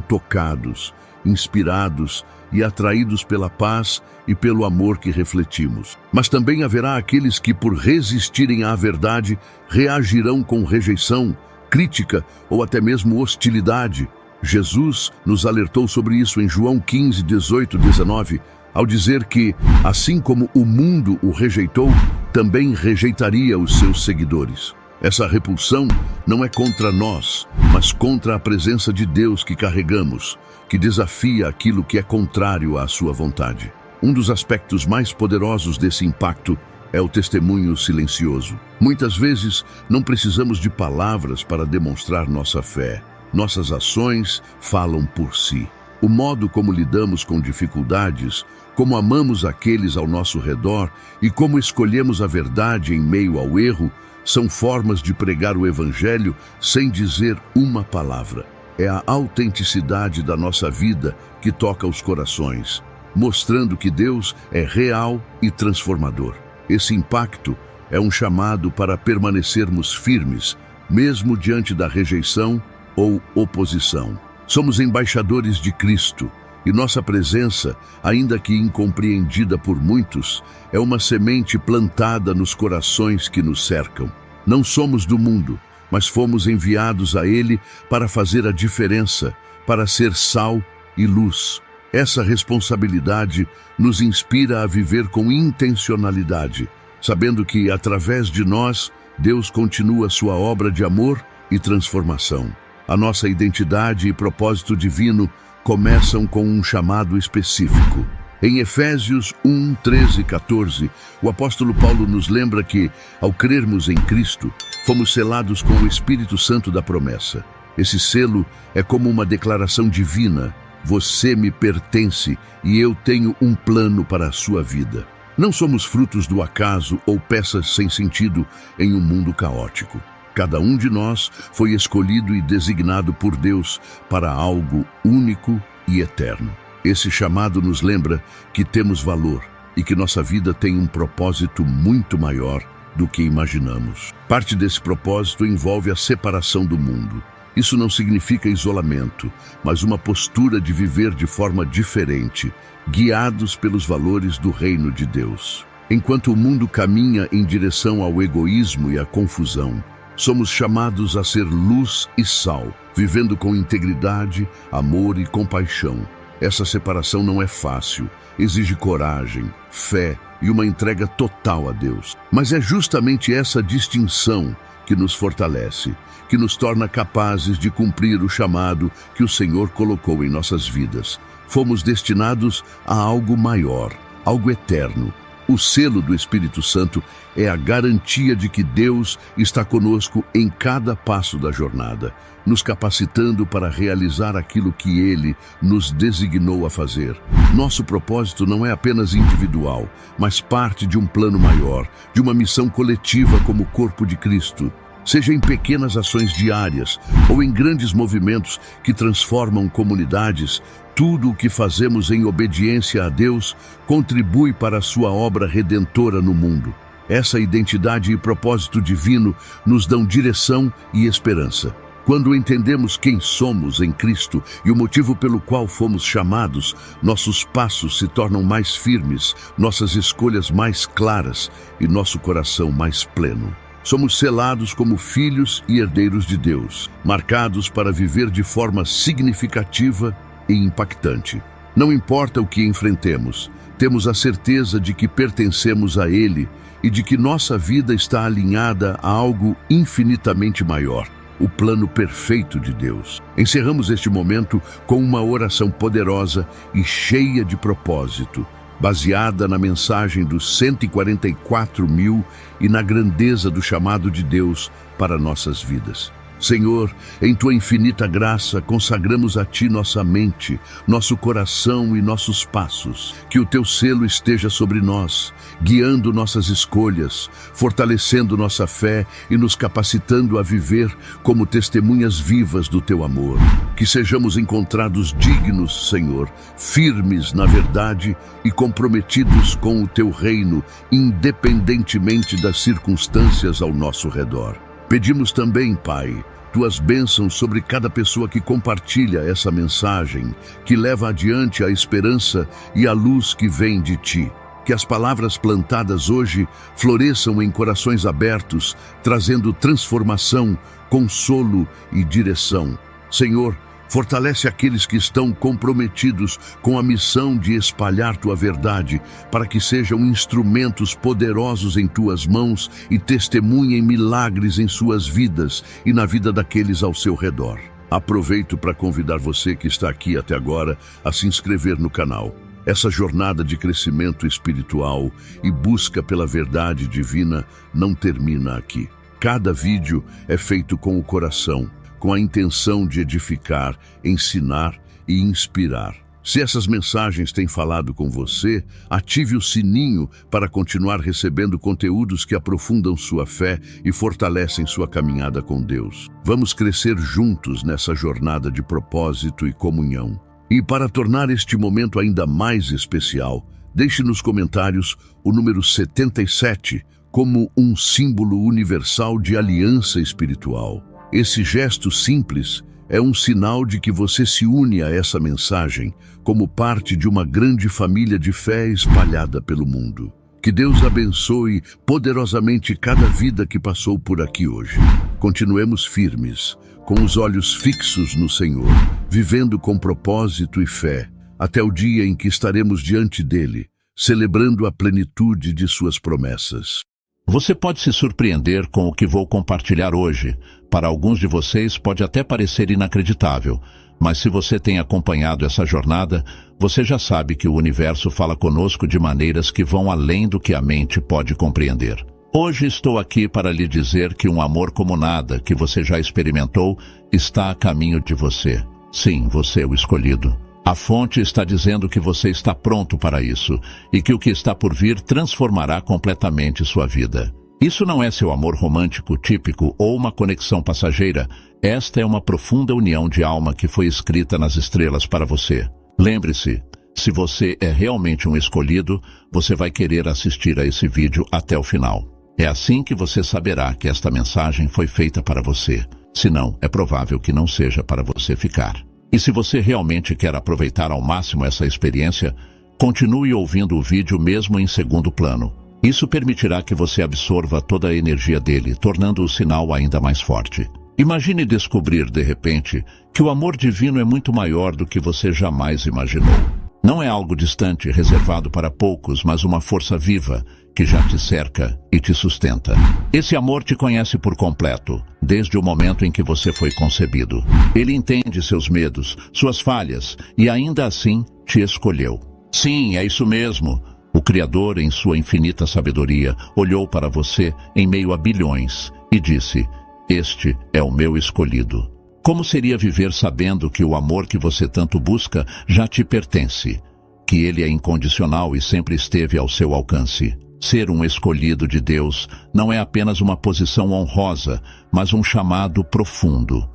tocados, inspirados e atraídos pela paz e pelo amor que refletimos. Mas também haverá aqueles que, por resistirem à verdade, reagirão com rejeição, crítica ou até mesmo hostilidade. Jesus nos alertou sobre isso em João 15:18-19, ao dizer que, assim como o mundo o rejeitou, também rejeitaria os seus seguidores. Essa repulsão não é contra nós, mas contra a presença de Deus que carregamos, que desafia aquilo que é contrário à sua vontade. Um dos aspectos mais poderosos desse impacto é o testemunho silencioso. Muitas vezes não precisamos de palavras para demonstrar nossa fé. Nossas ações falam por si. O modo como lidamos com dificuldades, como amamos aqueles ao nosso redor e como escolhemos a verdade em meio ao erro, são formas de pregar o Evangelho sem dizer uma palavra. É a autenticidade da nossa vida que toca os corações, mostrando que Deus é real e transformador. Esse impacto é um chamado para permanecermos firmes, mesmo diante da rejeição ou oposição. Somos embaixadores de Cristo e nossa presença, ainda que incompreendida por muitos, é uma semente plantada nos corações que nos cercam. Não somos do mundo, mas fomos enviados a Ele para fazer a diferença, para ser sal e luz. Essa responsabilidade nos inspira a viver com intencionalidade, sabendo que, através de nós, Deus continua sua obra de amor e transformação. A nossa identidade e propósito divino começam com um chamado específico. Em Efésios 1, 13 e 14, o apóstolo Paulo nos lembra que, ao crermos em Cristo, fomos selados com o Espírito Santo da promessa. Esse selo é como uma declaração divina: você me pertence e eu tenho um plano para a sua vida. Não somos frutos do acaso ou peças sem sentido em um mundo caótico. Cada um de nós foi escolhido e designado por Deus para algo único e eterno. Esse chamado nos lembra que temos valor e que nossa vida tem um propósito muito maior do que imaginamos. Parte desse propósito envolve a separação do mundo. Isso não significa isolamento, mas uma postura de viver de forma diferente, guiados pelos valores do reino de Deus. Enquanto o mundo caminha em direção ao egoísmo e à confusão, somos chamados a ser luz e sal, vivendo com integridade, amor e compaixão. Essa separação não é fácil, exige coragem, fé e uma entrega total a Deus. Mas é justamente essa distinção que nos fortalece, que nos torna capazes de cumprir o chamado que o Senhor colocou em nossas vidas. Fomos destinados a algo maior, algo eterno. O selo do Espírito Santo é a garantia de que Deus está conosco em cada passo da jornada, nos capacitando para realizar aquilo que Ele nos designou a fazer. Nosso propósito não é apenas individual, mas parte de um plano maior, de uma missão coletiva como corpo de Cristo. Seja em pequenas ações diárias ou em grandes movimentos que transformam comunidades, tudo o que fazemos em obediência a Deus contribui para a sua obra redentora no mundo. Essa identidade e propósito divino nos dão direção e esperança. Quando entendemos quem somos em Cristo e o motivo pelo qual fomos chamados, nossos passos se tornam mais firmes, nossas escolhas mais claras e nosso coração mais pleno. Somos selados como filhos e herdeiros de Deus, marcados para viver de forma significativa e impactante. Não importa o que enfrentemos, temos a certeza de que pertencemos a Ele e de que nossa vida está alinhada a algo infinitamente maior, o plano perfeito de Deus. Encerramos este momento com uma oração poderosa e cheia de propósito, baseada na mensagem dos 144.000 e na grandeza do chamado de Deus para nossas vidas. Senhor, em Tua infinita graça, consagramos a Ti nossa mente, nosso coração e nossos passos. Que o Teu selo esteja sobre nós, guiando nossas escolhas, fortalecendo nossa fé e nos capacitando a viver como testemunhas vivas do Teu amor. Que sejamos encontrados dignos, Senhor, firmes na verdade e comprometidos com o Teu reino, independentemente das circunstâncias ao nosso redor. Pedimos também, Pai, Tuas bênçãos sobre cada pessoa que compartilha essa mensagem, que leva adiante a esperança e a luz que vem de Ti. Que as palavras plantadas hoje floresçam em corações abertos, trazendo transformação, consolo e direção. Senhor, fortalece aqueles que estão comprometidos com a missão de espalhar Tua verdade, para que sejam instrumentos poderosos em Tuas mãos e testemunhem milagres em suas vidas e na vida daqueles ao seu redor. Aproveito para convidar você que está aqui até agora a se inscrever no canal. Essa jornada de crescimento espiritual e busca pela verdade divina não termina aqui. Cada vídeo é feito com o coração, com a intenção de edificar, ensinar e inspirar. Se essas mensagens têm falado com você, ative o sininho para continuar recebendo conteúdos que aprofundam sua fé e fortalecem sua caminhada com Deus. Vamos crescer juntos nessa jornada de propósito e comunhão. E para tornar este momento ainda mais especial, deixe nos comentários o número 77 como um símbolo universal de aliança espiritual. Esse gesto simples é um sinal de que você se une a essa mensagem como parte de uma grande família de fé espalhada pelo mundo. Que Deus abençoe poderosamente cada vida que passou por aqui hoje. Continuemos firmes, com os olhos fixos no Senhor, vivendo com propósito e fé, até o dia em que estaremos diante dele, celebrando a plenitude de suas promessas. Você pode se surpreender com o que vou compartilhar hoje. Para alguns de vocês pode até parecer inacreditável, mas se você tem acompanhado essa jornada, você já sabe que o universo fala conosco de maneiras que vão além do que a mente pode compreender. Hoje estou aqui para lhe dizer que um amor como nada que você já experimentou está a caminho de você. Sim, você, o escolhido. A fonte está dizendo que você está pronto para isso e que o que está por vir transformará completamente sua vida. Isso não é seu amor romântico típico ou uma conexão passageira. Esta é uma profunda união de alma que foi escrita nas estrelas para você. Lembre-se, se você é realmente um escolhido, você vai querer assistir a esse vídeo até o final. É assim que você saberá que esta mensagem foi feita para você. Senão, é provável que não seja para você ficar. E se você realmente quer aproveitar ao máximo essa experiência, continue ouvindo o vídeo mesmo em segundo plano. Isso permitirá que você absorva toda a energia dele, tornando o sinal ainda mais forte. Imagine descobrir, de repente, que o amor divino é muito maior do que você jamais imaginou. Não é algo distante, reservado para poucos, mas uma força viva que já te cerca e te sustenta. Esse amor te conhece por completo, desde o momento em que você foi concebido. Ele entende seus medos, suas falhas, e ainda assim te escolheu. Sim, é isso mesmo. O Criador, em sua infinita sabedoria, olhou para você em meio a bilhões e disse: "Este é o meu escolhido." Como seria viver sabendo que o amor que você tanto busca já te pertence? Que ele é incondicional e sempre esteve ao seu alcance? Ser um escolhido de Deus não é apenas uma posição honrosa, mas um chamado profundo.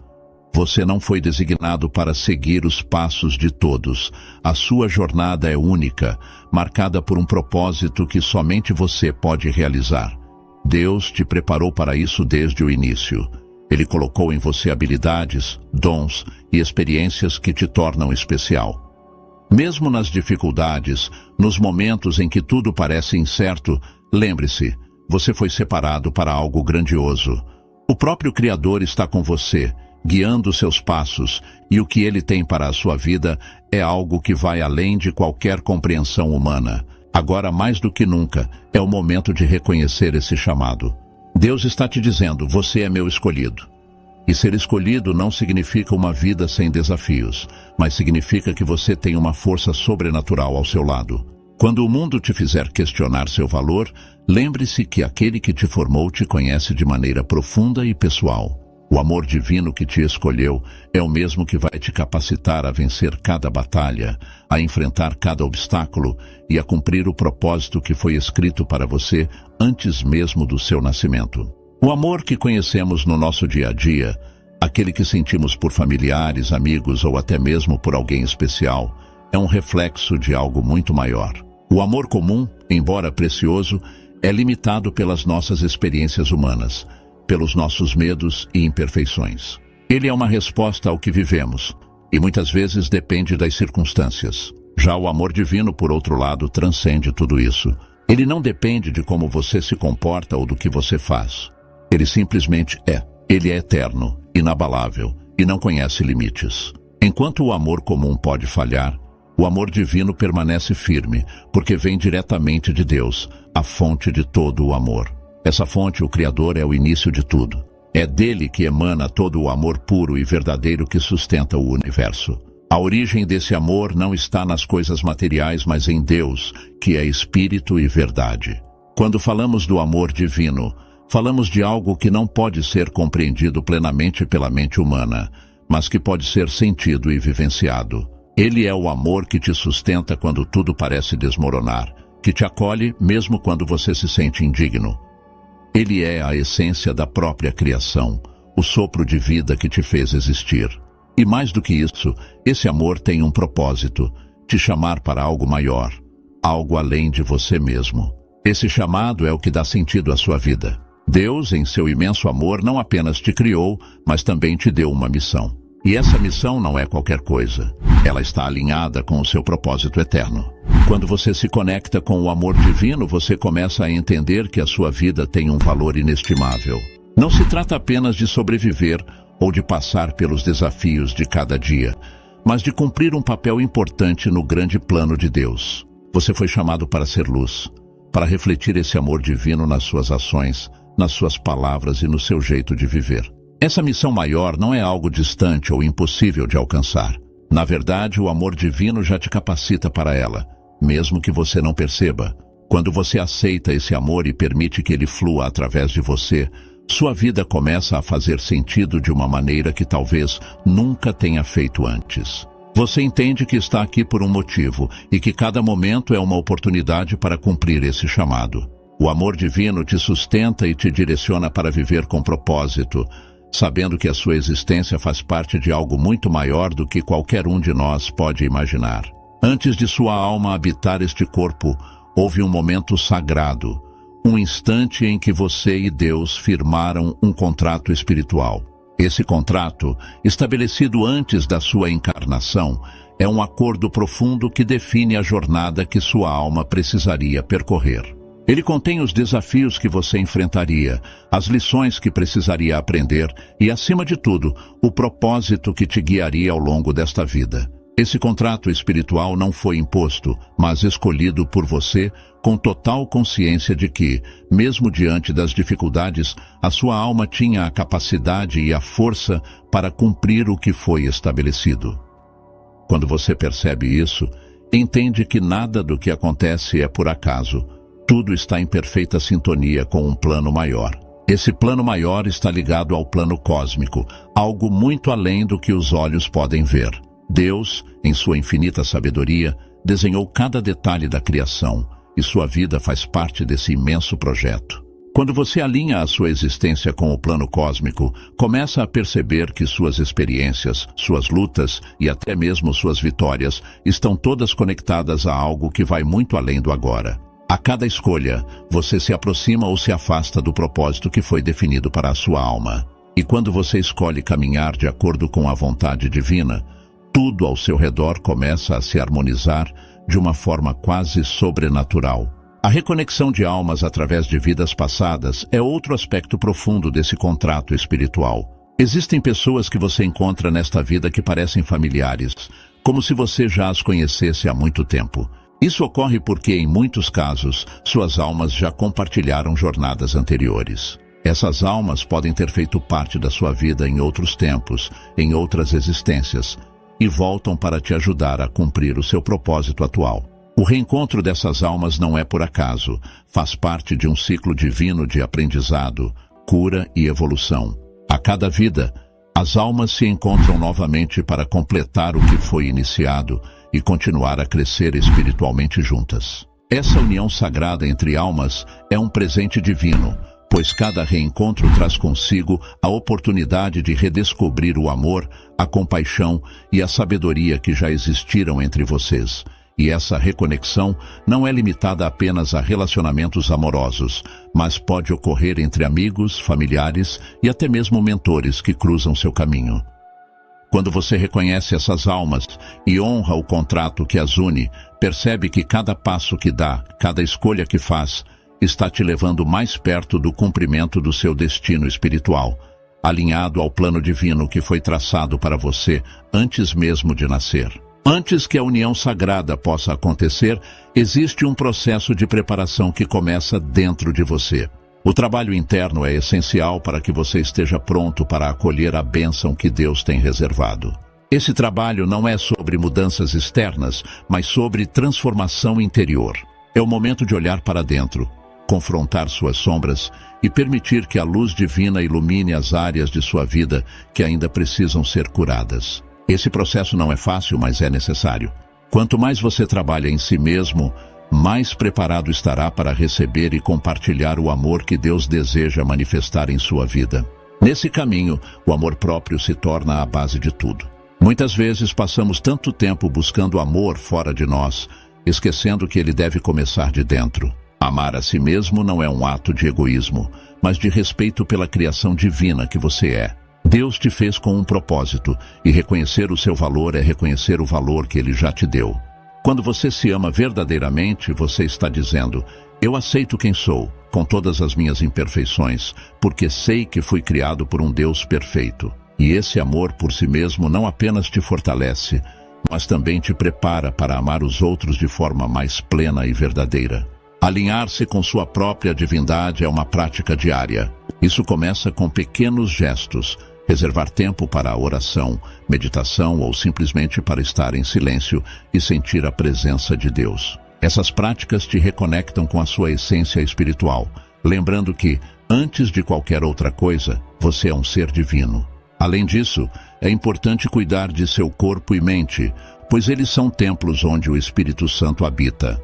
Você não foi designado para seguir os passos de todos. A sua jornada é única, marcada por um propósito que somente você pode realizar. Deus te preparou para isso desde o início. Ele colocou em você habilidades, dons e experiências que te tornam especial. Mesmo nas dificuldades, nos momentos em que tudo parece incerto, lembre-se, você foi separado para algo grandioso. O próprio Criador está com você, guiando seus passos, e o que ele tem para a sua vida é algo que vai além de qualquer compreensão humana. Agora, mais do que nunca, é o momento de reconhecer esse chamado. Deus está te dizendo: você é meu escolhido. E ser escolhido não significa uma vida sem desafios, mas significa que você tem uma força sobrenatural ao seu lado. Quando o mundo te fizer questionar seu valor, lembre-se que aquele que te formou te conhece de maneira profunda e pessoal. O amor divino que te escolheu é o mesmo que vai te capacitar a vencer cada batalha, a enfrentar cada obstáculo e a cumprir o propósito que foi escrito para você antes mesmo do seu nascimento. O amor que conhecemos no nosso dia a dia, aquele que sentimos por familiares, amigos ou até mesmo por alguém especial, é um reflexo de algo muito maior. O amor comum, embora precioso, é limitado pelas nossas experiências humanas, pelos nossos medos e imperfeições. Ele é uma resposta ao que vivemos, e muitas vezes depende das circunstâncias. Já o amor divino, por outro lado, transcende tudo isso. Ele não depende de como você se comporta ou do que você faz. Ele simplesmente é. Ele é eterno, inabalável e não conhece limites. Enquanto o amor comum pode falhar, o amor divino permanece firme, porque vem diretamente de Deus, a fonte de todo o amor. Essa fonte, o Criador, é o início de tudo. É dele que emana todo o amor puro e verdadeiro que sustenta o universo. A origem desse amor não está nas coisas materiais, mas em Deus, que é espírito e verdade. Quando falamos do amor divino, falamos de algo que não pode ser compreendido plenamente pela mente humana, mas que pode ser sentido e vivenciado. Ele é o amor que te sustenta quando tudo parece desmoronar, que te acolhe mesmo quando você se sente indigno. Ele é a essência da própria criação, o sopro de vida que te fez existir. E mais do que isso, esse amor tem um propósito: te chamar para algo maior, algo além de você mesmo. Esse chamado é o que dá sentido à sua vida. Deus, em seu imenso amor, não apenas te criou, mas também te deu uma missão. E essa missão não é qualquer coisa. Ela está alinhada com o seu propósito eterno. Quando você se conecta com o amor divino, você começa a entender que a sua vida tem um valor inestimável. Não se trata apenas de sobreviver ou de passar pelos desafios de cada dia, mas de cumprir um papel importante no grande plano de Deus. Você foi chamado para ser luz, para refletir esse amor divino nas suas ações, nas suas palavras e no seu jeito de viver. Essa missão maior não é algo distante ou impossível de alcançar. Na verdade, o amor divino já te capacita para ela, mesmo que você não perceba. Quando você aceita esse amor e permite que ele flua através de você, sua vida começa a fazer sentido de uma maneira que talvez nunca tenha feito antes. Você entende que está aqui por um motivo e que cada momento é uma oportunidade para cumprir esse chamado. O amor divino te sustenta e te direciona para viver com propósito, sabendo que a sua existência faz parte de algo muito maior do que qualquer um de nós pode imaginar. Antes de sua alma habitar este corpo, houve um momento sagrado, um instante em que você e Deus firmaram um contrato espiritual. Esse contrato, estabelecido antes da sua encarnação, é um acordo profundo que define a jornada que sua alma precisaria percorrer. Ele contém os desafios que você enfrentaria, as lições que precisaria aprender e, acima de tudo, o propósito que te guiaria ao longo desta vida. Esse contrato espiritual não foi imposto, mas escolhido por você com total consciência de que, mesmo diante das dificuldades, a sua alma tinha a capacidade e a força para cumprir o que foi estabelecido. Quando você percebe isso, entende que nada do que acontece é por acaso. Tudo está em perfeita sintonia com um plano maior. Esse plano maior está ligado ao plano cósmico, algo muito além do que os olhos podem ver. Deus, em sua infinita sabedoria, desenhou cada detalhe da criação, e sua vida faz parte desse imenso projeto. Quando você alinha a sua existência com o plano cósmico, começa a perceber que suas experiências, suas lutas e até mesmo suas vitórias estão todas conectadas a algo que vai muito além do agora. A cada escolha, você se aproxima ou se afasta do propósito que foi definido para a sua alma. E quando você escolhe caminhar de acordo com a vontade divina, tudo ao seu redor começa a se harmonizar de uma forma quase sobrenatural. A reconexão de almas através de vidas passadas é outro aspecto profundo desse contrato espiritual. Existem pessoas que você encontra nesta vida que parecem familiares, como se você já as conhecesse há muito tempo. Isso ocorre porque, em muitos casos, suas almas já compartilharam jornadas anteriores. Essas almas podem ter feito parte da sua vida em outros tempos, em outras existências, e voltam para te ajudar a cumprir o seu propósito atual. O reencontro dessas almas não é por acaso, faz parte de um ciclo divino de aprendizado, cura e evolução. A cada vida, as almas se encontram novamente para completar o que foi iniciado e continuar a crescer espiritualmente juntas. Essa união sagrada entre almas é um presente divino, pois cada reencontro traz consigo a oportunidade de redescobrir o amor, a compaixão e a sabedoria que já existiram entre vocês. E essa reconexão não é limitada apenas a relacionamentos amorosos, mas pode ocorrer entre amigos, familiares e até mesmo mentores que cruzam seu caminho. Quando você reconhece essas almas e honra o contrato que as une, percebe que cada passo que dá, cada escolha que faz, está te levando mais perto do cumprimento do seu destino espiritual, alinhado ao plano divino que foi traçado para você antes mesmo de nascer. Antes que a união sagrada possa acontecer, existe um processo de preparação que começa dentro de você. O trabalho interno é essencial para que você esteja pronto para acolher a bênção que Deus tem reservado. Esse trabalho não é sobre mudanças externas, mas sobre transformação interior. É o momento de olhar para dentro, confrontar suas sombras e permitir que a luz divina ilumine as áreas de sua vida que ainda precisam ser curadas. Esse processo não é fácil, mas é necessário. Quanto mais você trabalha em si mesmo, mais preparado estará para receber e compartilhar o amor que Deus deseja manifestar em sua vida. Nesse caminho, o amor próprio se torna a base de tudo. Muitas vezes passamos tanto tempo buscando amor fora de nós, esquecendo que ele deve começar de dentro. Amar a si mesmo não é um ato de egoísmo, mas de respeito pela criação divina que você é. Deus te fez com um propósito, e reconhecer o seu valor é reconhecer o valor que ele já te deu. Quando você se ama verdadeiramente, você está dizendo: eu aceito quem sou, com todas as minhas imperfeições, porque sei que fui criado por um Deus perfeito. E esse amor por si mesmo não apenas te fortalece, mas também te prepara para amar os outros de forma mais plena e verdadeira. Alinhar-se com sua própria divindade é uma prática diária. Isso começa com pequenos gestos, reservar tempo para a oração, meditação ou simplesmente para estar em silêncio e sentir a presença de Deus. Essas práticas te reconectam com a sua essência espiritual, lembrando que, antes de qualquer outra coisa, você é um ser divino. Além disso, é importante cuidar de seu corpo e mente, pois eles são templos onde o Espírito Santo habita.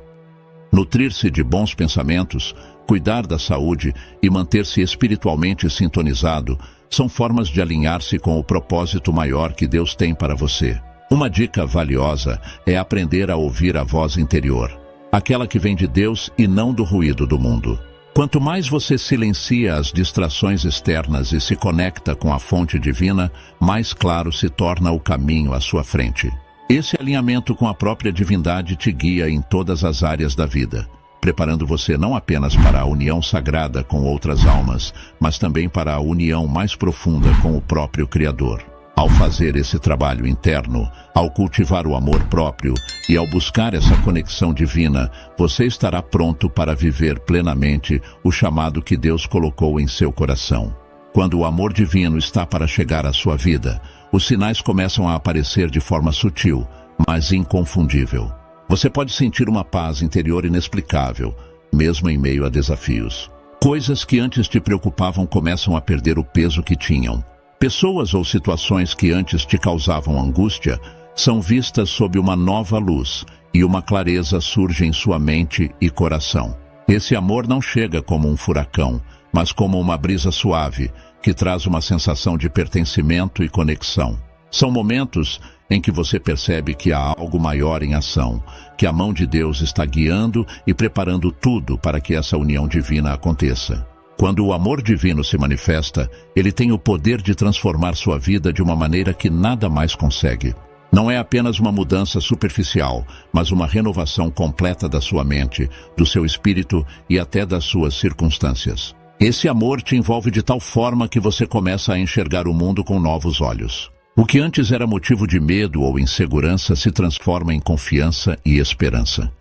Nutrir-se de bons pensamentos, Cuidar da saúde e manter-se espiritualmente sintonizado são formas de alinhar-se com o propósito maior que Deus tem para você. Uma dica valiosa é aprender a ouvir a voz interior, aquela que vem de Deus e não do ruído do mundo. Quanto mais você silencia as distrações externas e se conecta com a fonte divina, mais claro se torna o caminho à sua frente. Esse alinhamento com a própria divindade te guia em todas as áreas da vida, preparando você não apenas para a união sagrada com outras almas, mas também para a união mais profunda com o próprio Criador. Ao fazer esse trabalho interno, ao cultivar o amor próprio e ao buscar essa conexão divina, você estará pronto para viver plenamente o chamado que Deus colocou em seu coração. Quando o amor divino está para chegar à sua vida, os sinais começam a aparecer de forma sutil, mas inconfundível. Você pode sentir uma paz interior inexplicável, mesmo em meio a desafios. Coisas que antes te preocupavam começam a perder o peso que tinham. Pessoas ou situações que antes te causavam angústia são vistas sob uma nova luz e uma clareza surge em sua mente e coração. Esse amor não chega como um furacão, mas como uma brisa suave que traz uma sensação de pertencimento e conexão. São momentos em que você percebe que há algo maior em ação, que a mão de Deus está guiando e preparando tudo para que essa união divina aconteça. Quando o amor divino se manifesta, ele tem o poder de transformar sua vida de uma maneira que nada mais consegue. Não é apenas uma mudança superficial, mas uma renovação completa da sua mente, do seu espírito e até das suas circunstâncias. Esse amor te envolve de tal forma que você começa a enxergar o mundo com novos olhos. O que antes era motivo de medo ou insegurança se transforma em confiança e esperança.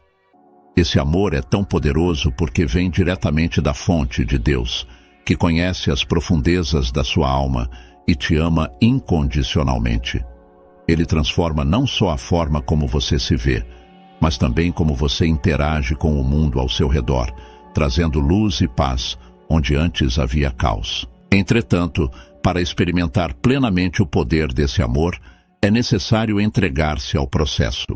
Esse amor é tão poderoso porque vem diretamente da fonte de Deus, que conhece as profundezas da sua alma e te ama incondicionalmente. Ele transforma não só a forma como você se vê, mas também como você interage com o mundo ao seu redor, trazendo luz e paz onde antes havia caos. Entretanto, para experimentar plenamente o poder desse amor, é necessário entregar-se ao processo.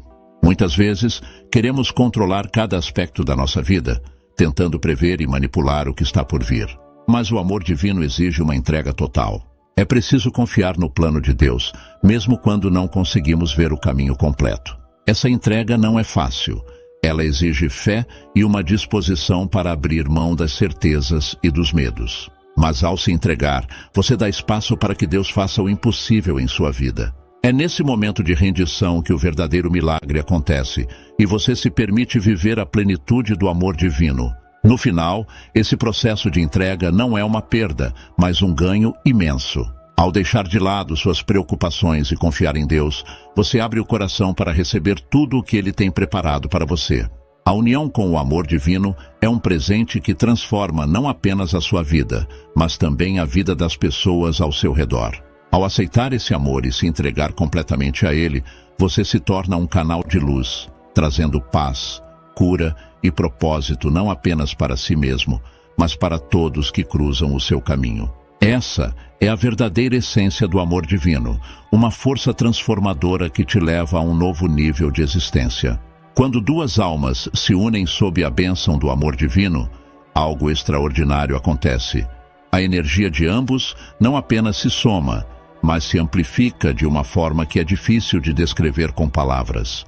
Muitas vezes, queremos controlar cada aspecto da nossa vida, tentando prever e manipular o que está por vir. Mas o amor divino exige uma entrega total. É preciso confiar no plano de Deus, mesmo quando não conseguimos ver o caminho completo. Essa entrega não é fácil. Ela exige fé e uma disposição para abrir mão das certezas e dos medos. Mas ao se entregar, você dá espaço para que Deus faça o impossível em sua vida. É nesse momento de rendição que o verdadeiro milagre acontece e você se permite viver a plenitude do amor divino. No final, esse processo de entrega não é uma perda, mas um ganho imenso. Ao deixar de lado suas preocupações e confiar em Deus, você abre o coração para receber tudo o que Ele tem preparado para você. A união com o amor divino é um presente que transforma não apenas a sua vida, mas também a vida das pessoas ao seu redor. Ao aceitar esse amor e se entregar completamente a ele, você se torna um canal de luz, trazendo paz, cura e propósito não apenas para si mesmo, mas para todos que cruzam o seu caminho. Essa é a verdadeira essência do amor divino, uma força transformadora que te leva a um novo nível de existência. Quando duas almas se unem sob a bênção do amor divino, algo extraordinário acontece. A energia de ambos não apenas se soma, mas se amplifica de uma forma que é difícil de descrever com palavras.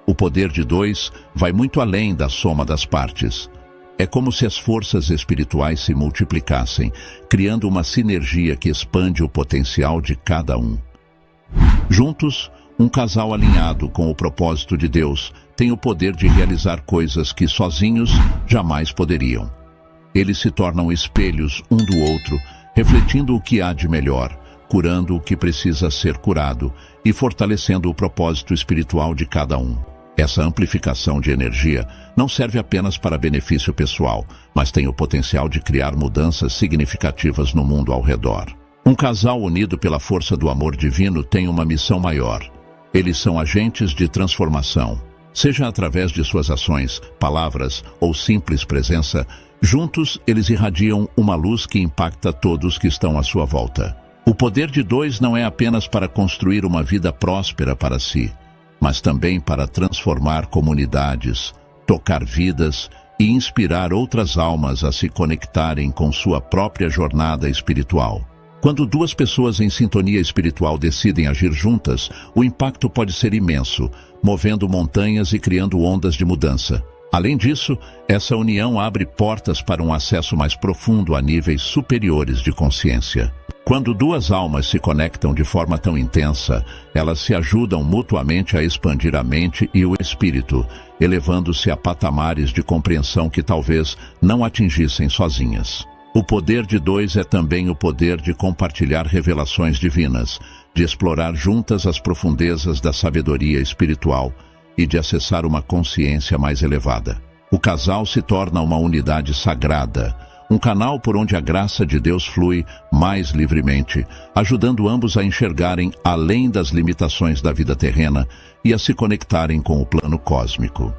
O poder de dois vai muito além da soma das partes. É como se as forças espirituais se multiplicassem, criando uma sinergia que expande o potencial de cada um. Juntos, um casal alinhado com o propósito de Deus tem o poder de realizar coisas que sozinhos jamais poderiam. Eles se tornam espelhos um do outro, refletindo o que há de melhor, curando o que precisa ser curado e fortalecendo o propósito espiritual de cada um. Essa amplificação de energia não serve apenas para benefício pessoal, mas tem o potencial de criar mudanças significativas no mundo ao redor. Um casal unido pela força do amor divino tem uma missão maior. Eles são agentes de transformação. Seja através de suas ações, palavras ou simples presença, juntos eles irradiam uma luz que impacta todos que estão à sua volta. O poder de dois não é apenas para construir uma vida próspera para si, mas também para transformar comunidades, tocar vidas e inspirar outras almas a se conectarem com sua própria jornada espiritual. Quando duas pessoas em sintonia espiritual decidem agir juntas, o impacto pode ser imenso, movendo montanhas e criando ondas de mudança. Além disso, essa união abre portas para um acesso mais profundo a níveis superiores de consciência. Quando duas almas se conectam de forma tão intensa, elas se ajudam mutuamente a expandir a mente e o espírito, elevando-se a patamares de compreensão que talvez não atingissem sozinhas. O poder de dois é também o poder de compartilhar revelações divinas, de explorar juntas as profundezas da sabedoria espiritual e de acessar uma consciência mais elevada. O casal se torna uma unidade sagrada, um canal por onde a graça de Deus flui mais livremente, ajudando ambos a enxergarem além das limitações da vida terrena e a se conectarem com o plano cósmico.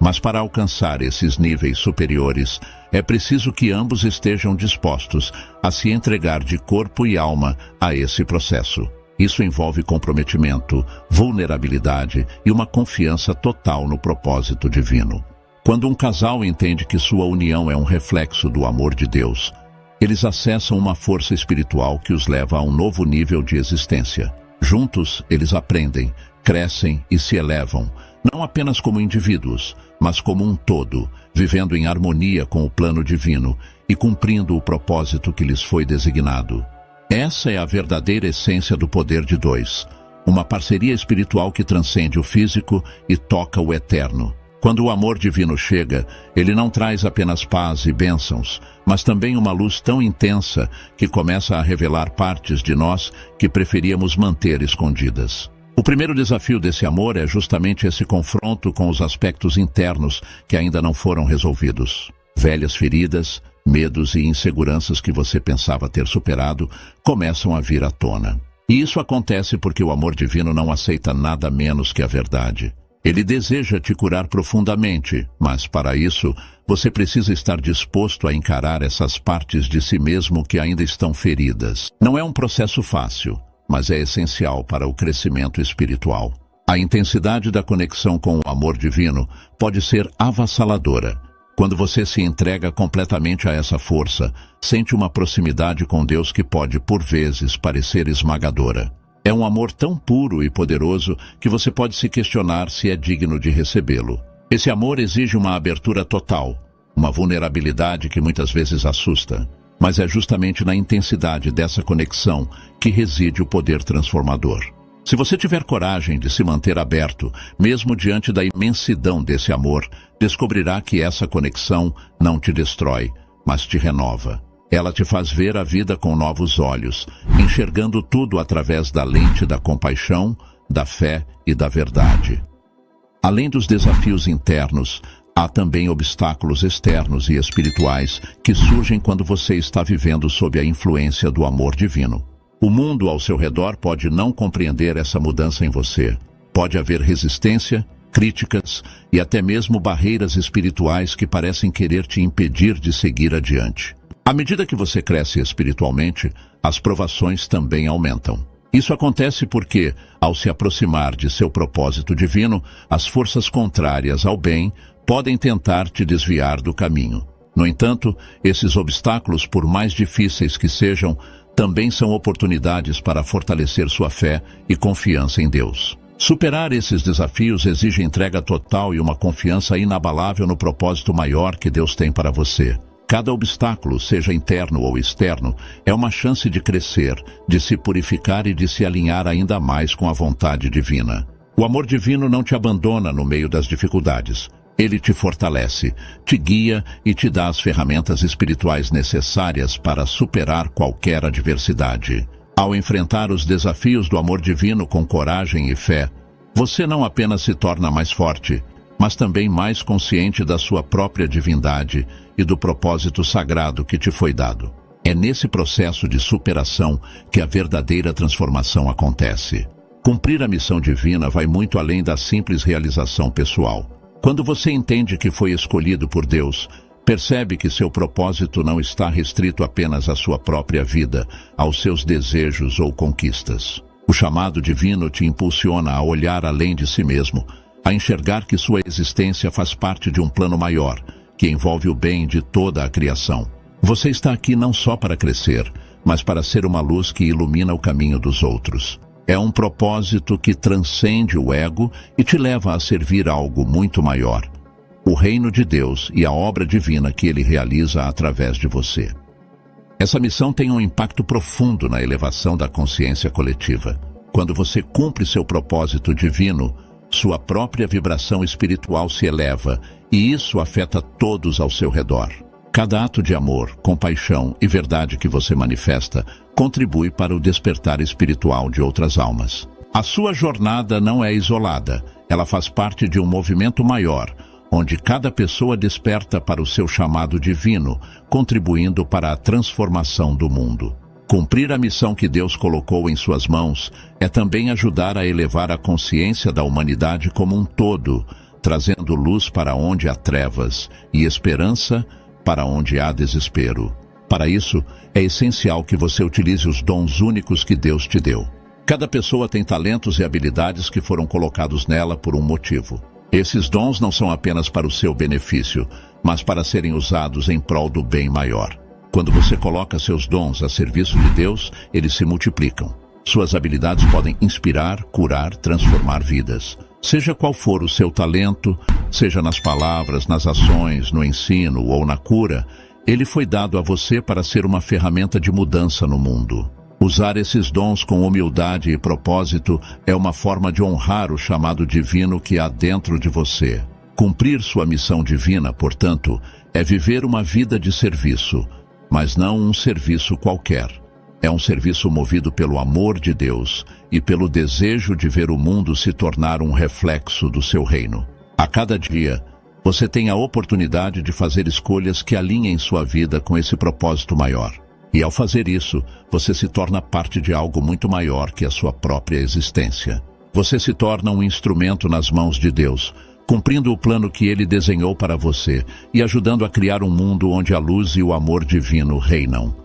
Mas para alcançar esses níveis superiores, é preciso que ambos estejam dispostos a se entregar de corpo e alma a esse processo. Isso envolve comprometimento, vulnerabilidade e uma confiança total no propósito divino. Quando um casal entende que sua união é um reflexo do amor de Deus, eles acessam uma força espiritual que os leva a um novo nível de existência. Juntos, eles aprendem, crescem e se elevam, não apenas como indivíduos, mas como um todo, vivendo em harmonia com o plano divino e cumprindo o propósito que lhes foi designado. Essa é a verdadeira essência do poder de dois, uma parceria espiritual que transcende o físico e toca o eterno. Quando o amor divino chega, ele não traz apenas paz e bênçãos, mas também uma luz tão intensa que começa a revelar partes de nós que preferíamos manter escondidas. O primeiro desafio desse amor é justamente esse confronto com os aspectos internos que ainda não foram resolvidos. Velhas feridas, medos e inseguranças que você pensava ter superado começam a vir à tona. E isso acontece porque o amor divino não aceita nada menos que a verdade. Ele deseja te curar profundamente, mas para isso, você precisa estar disposto a encarar essas partes de si mesmo que ainda estão feridas. Não é um processo fácil, mas é essencial para o crescimento espiritual. A intensidade da conexão com o amor divino pode ser avassaladora. Quando você se entrega completamente a essa força, sente uma proximidade com Deus que pode, por vezes, parecer esmagadora. É um amor tão puro e poderoso que você pode se questionar se é digno de recebê-lo. Esse amor exige uma abertura total, uma vulnerabilidade que muitas vezes assusta. Mas é justamente na intensidade dessa conexão que reside o poder transformador. Se você tiver coragem de se manter aberto, mesmo diante da imensidão desse amor, descobrirá que essa conexão não te destrói, mas te renova. Ela te faz ver a vida com novos olhos, enxergando tudo através da lente da compaixão, da fé e da verdade. Além dos desafios internos, há também obstáculos externos e espirituais que surgem quando você está vivendo sob a influência do amor divino. O mundo ao seu redor pode não compreender essa mudança em você. Pode haver resistência, críticas e até mesmo barreiras espirituais que parecem querer te impedir de seguir adiante. À medida que você cresce espiritualmente, as provações também aumentam. Isso acontece porque, ao se aproximar de seu propósito divino, as forças contrárias ao bem podem tentar te desviar do caminho. No entanto, esses obstáculos, por mais difíceis que sejam, também são oportunidades para fortalecer sua fé e confiança em Deus. Superar esses desafios exige entrega total e uma confiança inabalável no propósito maior que Deus tem para você. Cada obstáculo, seja interno ou externo, é uma chance de crescer, de se purificar e de se alinhar ainda mais com a vontade divina. O amor divino não te abandona no meio das dificuldades. Ele te fortalece, te guia e te dá as ferramentas espirituais necessárias para superar qualquer adversidade. Ao enfrentar os desafios do amor divino com coragem e fé, você não apenas se torna mais forte, mas também mais consciente da sua própria divindade e do propósito sagrado que te foi dado. É nesse processo de superação que a verdadeira transformação acontece. Cumprir a missão divina vai muito além da simples realização pessoal. Quando você entende que foi escolhido por Deus, percebe que seu propósito não está restrito apenas à sua própria vida, aos seus desejos ou conquistas. O chamado divino te impulsiona a olhar além de si mesmo, a enxergar que sua existência faz parte de um plano maior, que envolve o bem de toda a criação. Você está aqui não só para crescer, mas para ser uma luz que ilumina o caminho dos outros. É um propósito que transcende o ego e te leva a servir algo muito maior: o reino de Deus e a obra divina que Ele realiza através de você. Essa missão tem um impacto profundo na elevação da consciência coletiva. Quando você cumpre seu propósito divino, sua própria vibração espiritual se eleva e isso afeta todos ao seu redor. Cada ato de amor, compaixão e verdade que você manifesta contribui para o despertar espiritual de outras almas. A sua jornada não é isolada, ela faz parte de um movimento maior, onde cada pessoa desperta para o seu chamado divino, contribuindo para a transformação do mundo. Cumprir a missão que Deus colocou em suas mãos é também ajudar a elevar a consciência da humanidade como um todo, trazendo luz para onde há trevas e esperança para onde há desespero. Para isso, é essencial que você utilize os dons únicos que Deus te deu. Cada pessoa tem talentos e habilidades que foram colocados nela por um motivo. Esses dons não são apenas para o seu benefício, mas para serem usados em prol do bem maior. Quando você coloca seus dons a serviço de Deus, eles se multiplicam. Suas habilidades podem inspirar, curar, transformar vidas. Seja qual for o seu talento, seja nas palavras, nas ações, no ensino ou na cura, ele foi dado a você para ser uma ferramenta de mudança no mundo. Usar esses dons com humildade e propósito é uma forma de honrar o chamado divino que há dentro de você. Cumprir sua missão divina, portanto, é viver uma vida de serviço, mas não um serviço qualquer. É um serviço movido pelo amor de Deus e pelo desejo de ver o mundo se tornar um reflexo do seu reino. A cada dia, você tem a oportunidade de fazer escolhas que alinhem sua vida com esse propósito maior. E ao fazer isso, você se torna parte de algo muito maior que a sua própria existência. Você se torna um instrumento nas mãos de Deus, cumprindo o plano que Ele desenhou para você e ajudando a criar um mundo onde a luz e o amor divino reinam.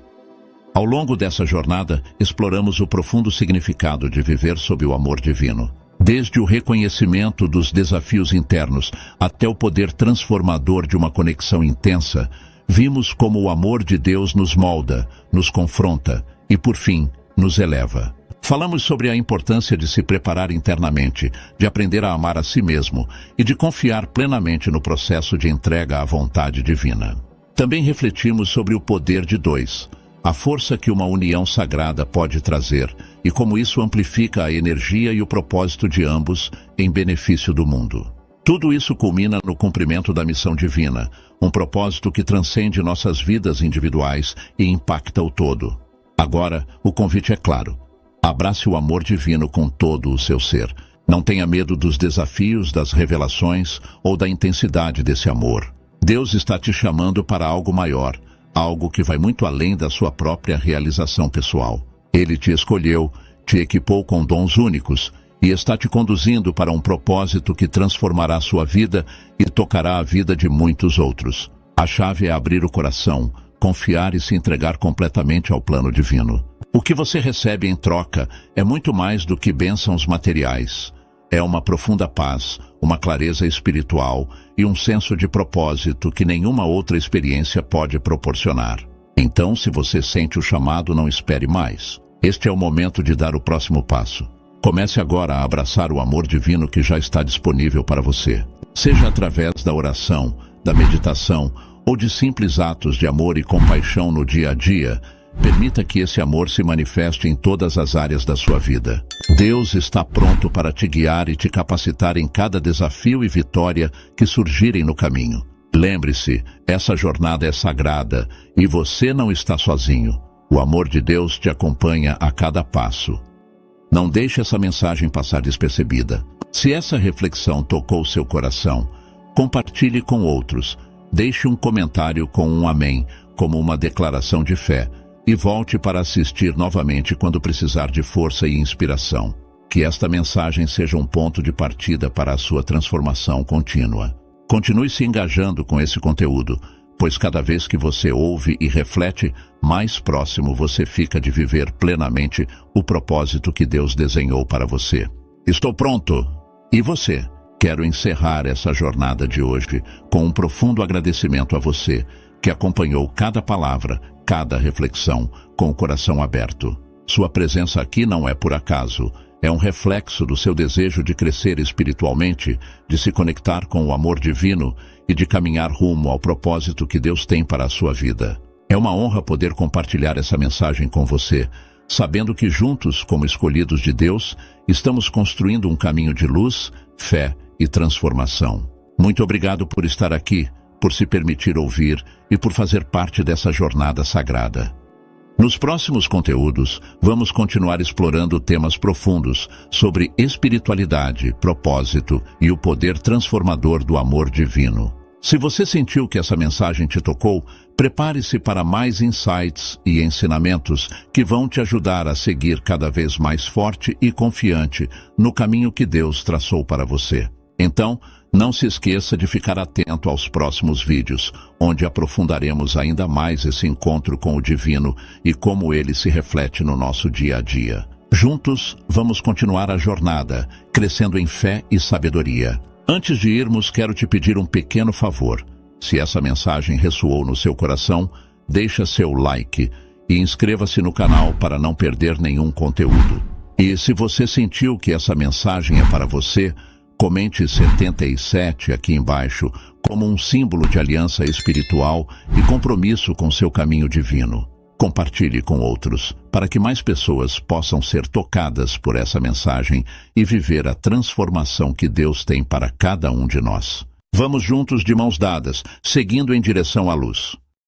Ao longo dessa jornada, exploramos o profundo significado de viver sob o amor divino. Desde o reconhecimento dos desafios internos até o poder transformador de uma conexão intensa, vimos como o amor de Deus nos molda, nos confronta e, por fim, nos eleva. Falamos sobre a importância de se preparar internamente, de aprender a amar a si mesmo e de confiar plenamente no processo de entrega à vontade divina. Também refletimos sobre o poder de dois, a força que uma união sagrada pode trazer e como isso amplifica a energia e o propósito de ambos em benefício do mundo. Tudo isso culmina no cumprimento da missão divina, um propósito que transcende nossas vidas individuais e impacta o todo. Agora, o convite é claro. Abrace o amor divino com todo o seu ser. Não tenha medo dos desafios, das revelações ou da intensidade desse amor. Deus está te chamando para algo maior, algo que vai muito além da sua própria realização pessoal. Ele te escolheu, te equipou com dons únicos e está te conduzindo para um propósito que transformará sua vida e tocará a vida de muitos outros. A chave é abrir o coração, confiar e se entregar completamente ao plano divino. O que você recebe em troca é muito mais do que bênçãos materiais. É uma profunda paz, uma clareza espiritual e um senso de propósito que nenhuma outra experiência pode proporcionar. Então, se você sente o chamado, não espere mais. Este é o momento de dar o próximo passo. Comece agora a abraçar o amor divino que já está disponível para você. Seja através da oração, da meditação ou de simples atos de amor e compaixão no dia a dia, permita que esse amor se manifeste em todas as áreas da sua vida. Deus está pronto para te guiar e te capacitar em cada desafio e vitória que surgirem no caminho. Lembre-se, essa jornada é sagrada e você não está sozinho. O amor de Deus te acompanha a cada passo. Não deixe essa mensagem passar despercebida. Se essa reflexão tocou seu coração, compartilhe com outros. Deixe um comentário com um amém, como uma declaração de fé, e volte para assistir novamente quando precisar de força e inspiração. Que esta mensagem seja um ponto de partida para a sua transformação contínua. Continue se engajando com esse conteúdo, pois cada vez que você ouve e reflete, mais próximo você fica de viver plenamente o propósito que Deus desenhou para você. Estou pronto. E você? Quero encerrar essa jornada de hoje com um profundo agradecimento a você, que acompanhou cada palavra, cada reflexão, com o coração aberto. Sua presença aqui não é por acaso, é um reflexo do seu desejo de crescer espiritualmente, de se conectar com o amor divino e de caminhar rumo ao propósito que Deus tem para a sua vida. É uma honra poder compartilhar essa mensagem com você, sabendo que juntos, como escolhidos de Deus, estamos construindo um caminho de luz, fé e transformação. Muito obrigado por estar aqui, por se permitir ouvir e por fazer parte dessa jornada sagrada. Nos próximos conteúdos, vamos continuar explorando temas profundos sobre espiritualidade, propósito e o poder transformador do amor divino. Se você sentiu que essa mensagem te tocou, prepare-se para mais insights e ensinamentos que vão te ajudar a seguir cada vez mais forte e confiante no caminho que Deus traçou para você. Então, não se esqueça de ficar atento aos próximos vídeos, onde aprofundaremos ainda mais esse encontro com o divino e como ele se reflete no nosso dia a dia. Juntos, vamos continuar a jornada, crescendo em fé e sabedoria. Antes de irmos, quero te pedir um pequeno favor. Se essa mensagem ressoou no seu coração, deixa seu like e inscreva-se no canal para não perder nenhum conteúdo. E se você sentiu que essa mensagem é para você, comente 77 aqui embaixo como um símbolo de aliança espiritual e compromisso com seu caminho divino. Compartilhe com outros, para que mais pessoas possam ser tocadas por essa mensagem e viver a transformação que Deus tem para cada um de nós. Vamos juntos de mãos dadas, seguindo em direção à luz.